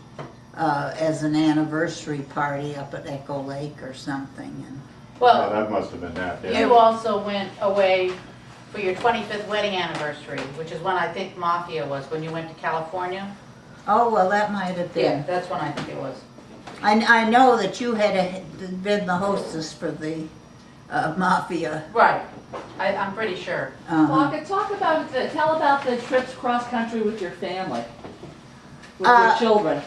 Speaker 3: as an anniversary party up at Echo Lake or something. And
Speaker 5: Well,
Speaker 1: that must have been that, yeah.
Speaker 5: you also went away for your 25th wedding anniversary, which is when I think Mafia was, when you went to California.
Speaker 3: oh, well, that might have
Speaker 5: Yeah,
Speaker 3: been.
Speaker 5: that's when I think it was.
Speaker 3: I know that you had been the hostess for the Mafia.
Speaker 5: Right. I'm pretty sure.
Speaker 3: Uh-huh.
Speaker 4: Tell about the trips cross-country with your family, with
Speaker 3: Uh,
Speaker 4: your children.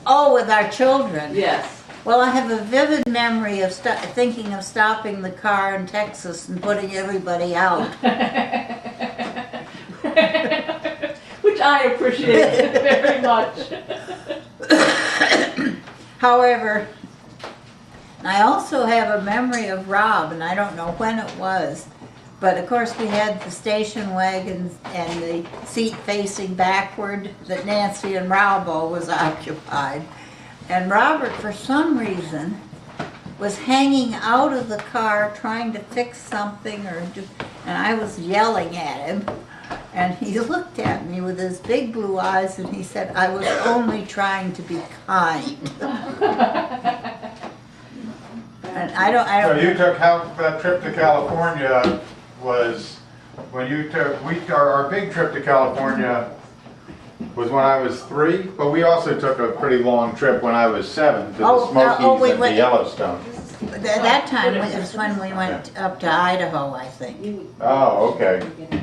Speaker 3: Oh, with our children.
Speaker 4: Yes.
Speaker 3: Well, I have a vivid memory of thinking of stopping the car in Texas and putting everybody out.
Speaker 4: Which I appreciate very much.
Speaker 3: However, I also have a memory of Rob, and I don't know when it was, but of course we had the station wagons and the seat facing backward that Nancy and Rob always occupied. And Robert, for some reason, was hanging out of the car trying to fix something and I was yelling at him. And he looked at me with his big blue eyes and he said, I was only trying to be kind. And I
Speaker 1: So
Speaker 3: don't.
Speaker 1: you took, how, that trip to California was, when you took, our big trip to California was when I was 3, but we also took a pretty long trip when I was 7 to the Smokies
Speaker 3: we
Speaker 1: and the
Speaker 3: went-
Speaker 1: Yellowstone.
Speaker 3: That time was when we went up to Idaho, I think.
Speaker 1: Oh, okay.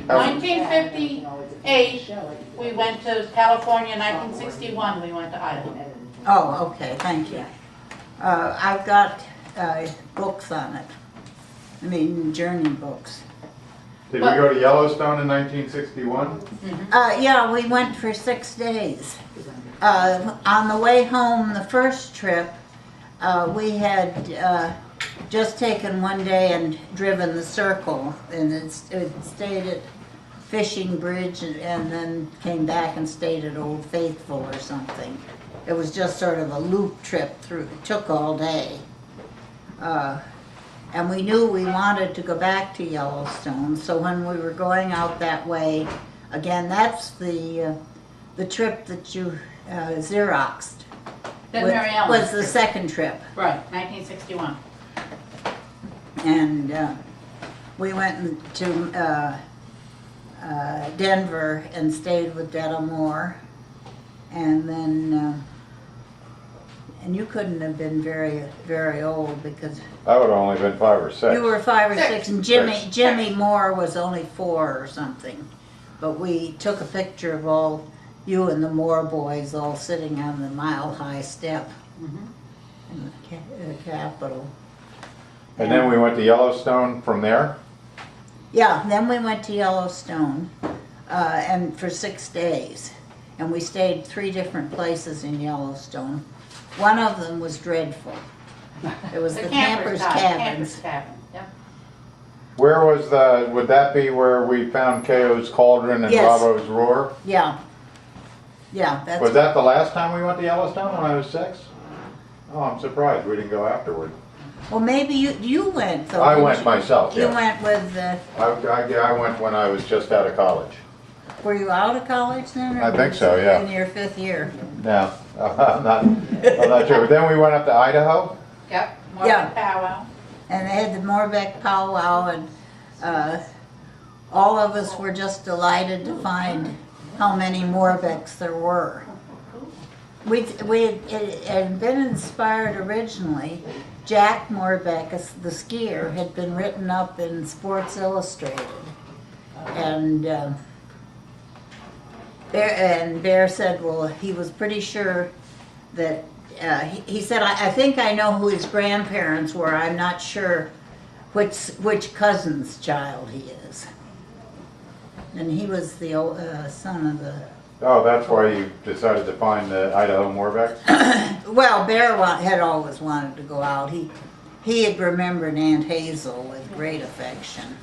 Speaker 5: 1958, we went to California. 1961, we went to Idaho.
Speaker 3: Oh, okay, thank you. I've got books on it. I mean, journey books.
Speaker 1: Did we go to Yellowstone in 1961?
Speaker 3: Yeah, we went for 6 days. On the way home, the first trip, we had just taken one day and driven the circle, and it stayed at Fishing Bridge, and then came back and stayed at Old Faithful or something. It was just sort of a loop trip through. It took all day. And we knew we wanted to go back to Yellowstone, so when we were going out that way, again, that's the trip that you Xeroxed.
Speaker 5: Then Mary Ellen.
Speaker 3: Was the second trip.
Speaker 5: Right, 1961.
Speaker 3: And we went to Denver and stayed with Detta Moore. And then, and you couldn't have been very, very old because
Speaker 1: I would have only been 5 or 6.
Speaker 3: you were 5 or 6, and Jimmy
Speaker 5: Six.
Speaker 3: Moore was only 4 or something. But we took a picture of all you and the Moore boys all sitting on the mile-high step in the Capitol.
Speaker 1: And then we went to Yellowstone from there?
Speaker 3: Yeah, then we went to Yellowstone, and for 6 days. And we stayed 3 different places in Yellowstone. One of them was dreadful. It was the campers' cabins.
Speaker 5: Campers' cabin, yep.
Speaker 1: Where was would that be where we found K.O.'s Cauldron and
Speaker 3: Yes.
Speaker 1: Bravo's Roar?
Speaker 3: Yeah. Yeah, that's.
Speaker 1: Was that the last time we went to Yellowstone when I was 6? Oh, I'm surprised we didn't go afterward.
Speaker 3: Well, maybe you went though.
Speaker 1: I
Speaker 3: didn't
Speaker 1: went
Speaker 3: you?
Speaker 1: myself,
Speaker 3: You
Speaker 1: yeah.
Speaker 3: went with,
Speaker 1: I went when I was just out of college.
Speaker 3: were you out of college then? Or
Speaker 1: I think so, yeah.
Speaker 3: In your 5th year?
Speaker 1: No, I'm not sure. But then we went up to Idaho.
Speaker 5: Yep,
Speaker 3: Yeah.
Speaker 5: Morbeck powwow.
Speaker 3: And they had the Morbeck powwow, and all of us were just delighted to find how many Morbecks there were. It had been inspired originally. Jack Morbeck, the skier, had been written up in Sports Illustrated, and Bear said, well, he was pretty sure that he said, I think I know who his grandparents were. I'm not sure which cousin's child he is. And he was the son of the.
Speaker 1: Oh, that's why you decided to find the Idaho Morbeck?
Speaker 3: Well, Bear had always wanted to go out. He had remembered Aunt Hazel with great affection.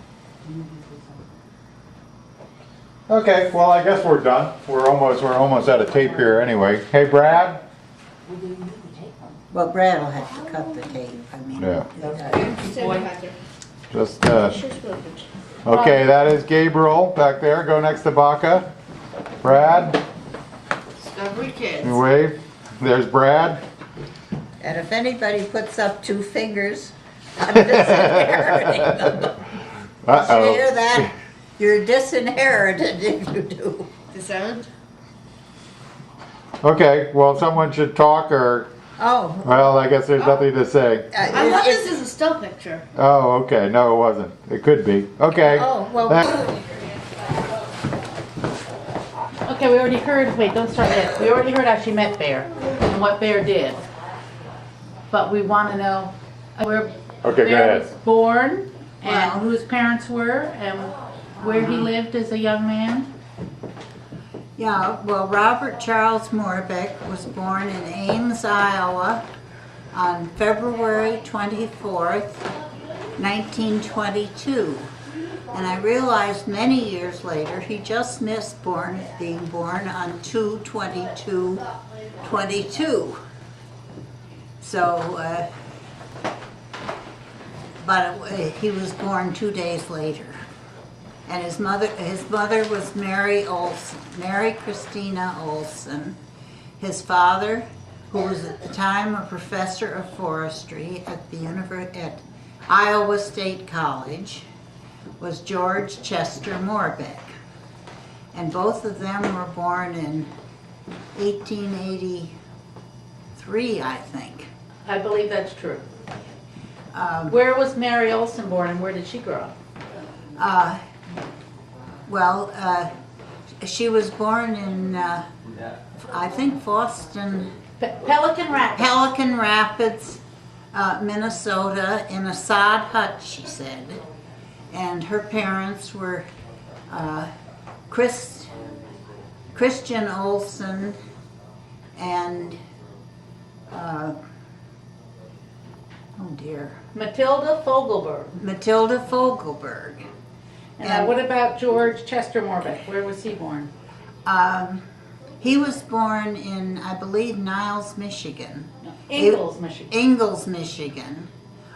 Speaker 1: Okay, well, I guess we're done. We're almost out of tape here anyway. Hey, Brad?
Speaker 3: Well, Brad will have to cut the tape. I mean,
Speaker 1: Yeah.
Speaker 2: Boy.
Speaker 1: Just, okay, that is Gabriel back there. Go next to Baca. Brad,
Speaker 2: Discovery Kids.
Speaker 1: you wave. There's Brad.
Speaker 3: and if anybody puts up 2 fingers, I'm disinheriting them. Did you
Speaker 1: Uh-oh.
Speaker 3: hear that? You're disinherited if you do.
Speaker 2: The sound?
Speaker 1: Okay, well, someone should talk or,
Speaker 3: Oh.
Speaker 1: well, I guess there's nothing to say.
Speaker 2: I thought this is a still picture.
Speaker 1: Oh, okay, no, it wasn't. It could be. Okay.
Speaker 3: Oh, well.
Speaker 5: Okay, we already heard, wait, don't start yet. We already heard how she met Bear and what Bear did. But we want to know where
Speaker 1: Okay, go
Speaker 5: Bear
Speaker 1: ahead.
Speaker 5: was born and
Speaker 3: Wow.
Speaker 5: who his parents were and where he lived as a young man.
Speaker 3: Yeah, well, Robert Charles Morbeck was born in Ames, Iowa on February 24th, 1922. And I realized many years later he just missed being born on 2/22/22. So, but he was born 2 days later. And his mother was Mary Olson, Mary Christina Olson. His father, who was at the time a professor of forestry at at Iowa State College, was George Chester Morbeck. And both of them were born in 1883, I think.
Speaker 5: I believe that's true. Where was Mary Olson born and where did she grow up?
Speaker 3: She was born in, I think, Boston,
Speaker 5: Pelican Rapids.
Speaker 3: Pelican Rapids, Minnesota, in a sod hut, she said. And her parents were Christian Olson and,
Speaker 5: Matilda Fogelberg.
Speaker 3: Matilda Fogelberg.
Speaker 5: And what about George Chester Morbeck? Where was he born?
Speaker 3: He was born in, I believe, Niles, Michigan.
Speaker 5: Ingalls, Michigan.
Speaker 3: Ingalls, Michigan,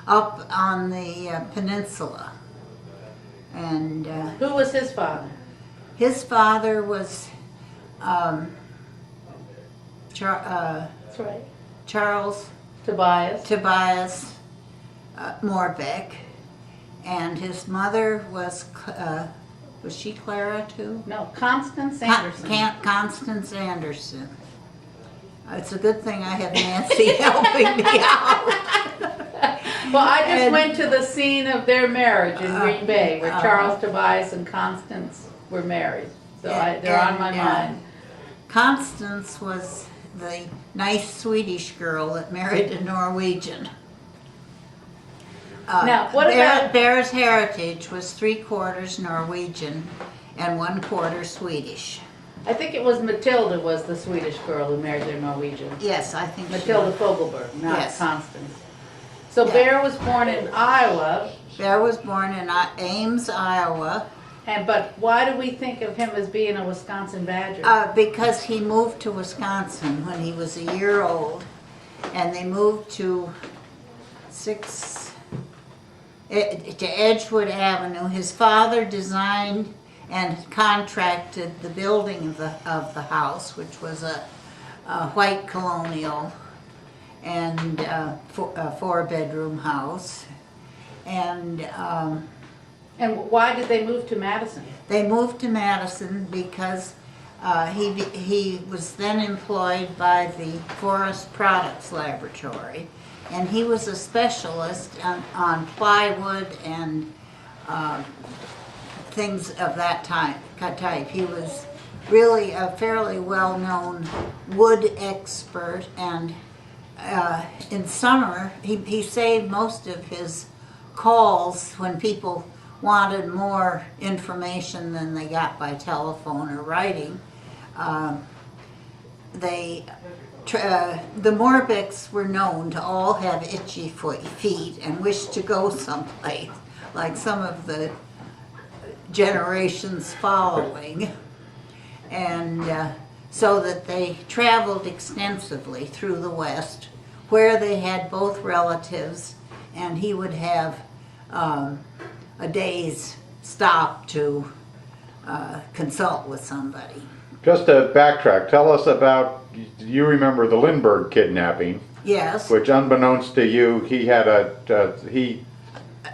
Speaker 3: up on the peninsula. And
Speaker 5: Who was his father?
Speaker 3: his father was
Speaker 5: That's right.
Speaker 3: Charles
Speaker 5: Tobias.
Speaker 3: Morbeck, and his mother was she Clara too?
Speaker 5: No, Constance Anderson.
Speaker 3: Constance Anderson. It's a good thing I have Nancy helping me out.
Speaker 5: Well, I just went to the scene of their marriage in Green Bay, where Charles Tobias and Constance were married. So they're on my mind.
Speaker 3: Constance was the nice Swedish girl that married a Norwegian.
Speaker 5: Now, what about
Speaker 3: Bear's heritage was 3/4 Norwegian and 1/4 Swedish.
Speaker 5: I think it was Matilda was the Swedish girl who married their Norwegian.
Speaker 3: Yes, I think
Speaker 5: Matilda
Speaker 3: she
Speaker 5: Fogelberg, not
Speaker 3: Yes.
Speaker 5: Constance. So
Speaker 3: Yeah.
Speaker 5: Bear was born in Iowa,
Speaker 3: Bear was born in Ames, Iowa,
Speaker 5: but why do we think of him as being a Wisconsin Badger?
Speaker 3: because he moved to Wisconsin when he was a year old, and they moved to Edgewood Avenue. His father designed and contracted the building of the house, which was a white colonial and a 4-bedroom house. And
Speaker 5: why did they move to Madison?
Speaker 3: they moved to Madison because he was then employed by the Forest Products Laboratory, and he was a specialist on plywood and things of that type. He was really a fairly well-known wood expert, and in summer he saved most of his calls when people wanted more information than they got by telephone or writing. The Morbecks were known to all have itchy feet and wish to go someplace, like some of the generations following, and so that they traveled extensively through the West, where they had both relatives, and he would have a day's stop to consult with somebody.
Speaker 1: Just to backtrack, tell us about, you remember the Lindbergh kidnapping,
Speaker 3: Yes.
Speaker 1: which unbeknownst to you, he had he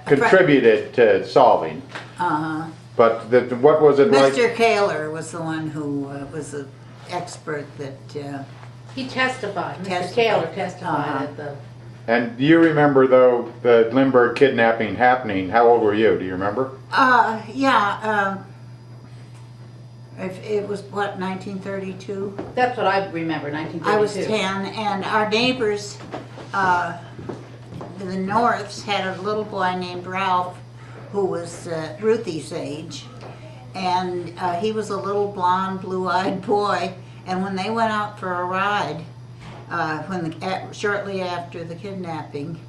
Speaker 1: contributed to solving. But what was it like?
Speaker 3: Mr. Kaler was the one who was an expert that
Speaker 5: He testified. Mr.
Speaker 3: Testified.
Speaker 5: Kaler testified at the.
Speaker 1: And do you remember, though, the Lindbergh kidnapping happening? How old were you? Do you remember?
Speaker 3: It was what, 1932?
Speaker 5: That's what I remember, 1932.
Speaker 3: I was 10, and our neighbors, the Norths, had a little boy named Ralph who was Ruthie's age, and he was a little blonde, blue-eyed boy, and when they went out for a ride, shortly after the kidnapping,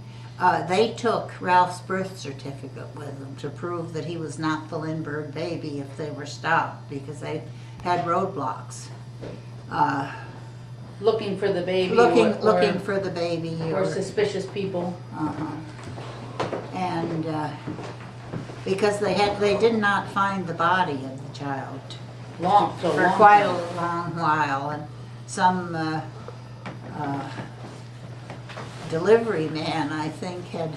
Speaker 3: they took Ralph's birth certificate with them to prove that he was not the Lindbergh baby if they were stopped, because they had roadblocks.
Speaker 5: Looking for the baby.
Speaker 3: Looking for the baby.
Speaker 5: Or suspicious people.
Speaker 3: And because they did not find the body of the child
Speaker 5: So
Speaker 3: for
Speaker 5: long
Speaker 3: quite
Speaker 5: time.
Speaker 3: a long while, and some delivery man, I think, had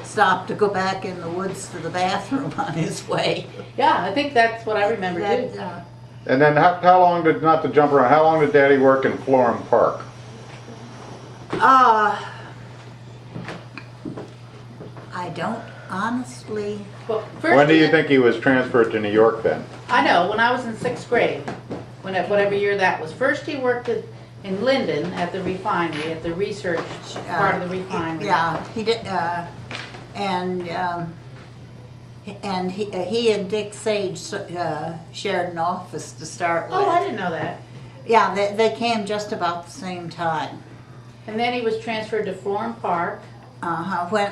Speaker 3: stopped to go back in the woods to the bathroom on his way.
Speaker 5: Yeah, I think that's what I remember too.
Speaker 3: That,
Speaker 1: And then how long did, not to jump around, how long did Daddy work in Florham Park?
Speaker 3: I don't honestly.
Speaker 5: Well, first
Speaker 1: When do you
Speaker 5: he-
Speaker 1: think he was transferred to New York then?
Speaker 5: I know, when I was in 6th grade, whatever year that was. First he worked in Linden at the refinery, at the research part of the refinery.
Speaker 3: Yeah, he did, and he and Dick Sage shared an office to start with.
Speaker 5: Oh, I didn't know that.
Speaker 3: Yeah, they came just about the same time.
Speaker 5: And then he was transferred to Florham Park.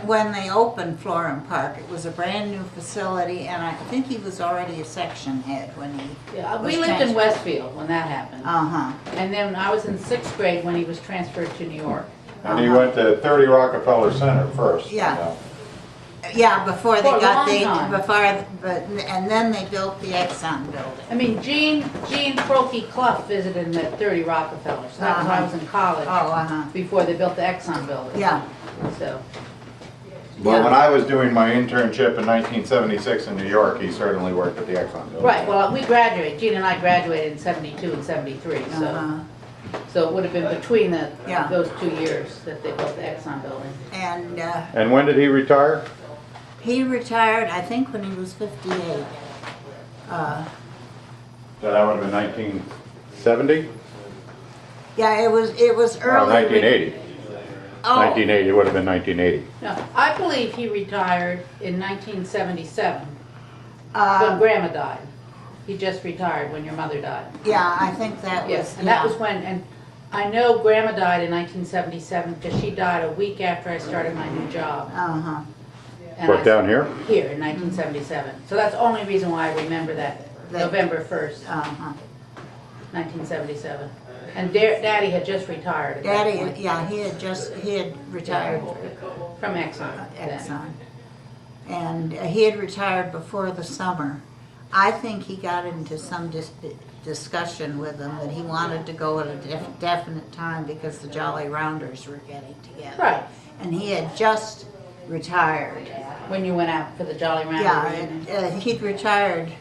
Speaker 3: When they opened Florham Park, it was a brand new facility, and I think he was already a section head when he
Speaker 5: Yeah,
Speaker 3: was
Speaker 5: we lived in
Speaker 3: transferred.
Speaker 5: Westfield when that happened. And then I was in 6th grade when he was transferred to New York.
Speaker 1: And he went to 30 Rockefeller Center first.
Speaker 3: Yeah.
Speaker 1: you know.
Speaker 3: Yeah, before they
Speaker 5: For a
Speaker 3: got
Speaker 5: long time.
Speaker 3: and then they built the Exxon building.
Speaker 5: I mean, Gene Crokey Clough visited him at 30 Rockefeller, so that was when I was in college, before they built the Exxon building.
Speaker 3: Yeah.
Speaker 5: So,
Speaker 1: Well, when I was doing my internship in 1976 in New York, he certainly worked at the Exxon building.
Speaker 5: right, well, we graduated, Gene and I graduated in 72 and 73, so it would have been between
Speaker 3: Yeah.
Speaker 5: those 2 years that they built the Exxon building.
Speaker 3: And
Speaker 1: And when did he retire?
Speaker 3: he retired, I think, when he was 58.
Speaker 1: So that would have been 1970?
Speaker 3: Yeah, it was early.
Speaker 1: Oh, 1980.
Speaker 3: Oh,
Speaker 1: 1980, it would have been 1980.
Speaker 5: No, I believe he retired in 1977, when
Speaker 3: uh,
Speaker 5: Grandma died. He just retired when your mother died.
Speaker 3: yeah, I think that
Speaker 5: Yes,
Speaker 3: was.
Speaker 5: and that was when, and I know Grandma died in 1977 because she died a week after I started my new job. And
Speaker 1: What, down here?
Speaker 5: Here in 1977. So that's the only reason why I remember that, November 1st, 1977. And Daddy had just retired at that
Speaker 3: Daddy,
Speaker 5: point
Speaker 3: yeah, he had retired
Speaker 5: from Exxon. then.
Speaker 3: Exxon. And he had retired before the summer. I think he got into some discussion with them that he wanted to go at a definite time because the Jolly Rounders were getting together.
Speaker 5: Right,
Speaker 3: And he had just retired.
Speaker 5: when you went out for the Jolly Rounders.
Speaker 3: Yeah, he'd retired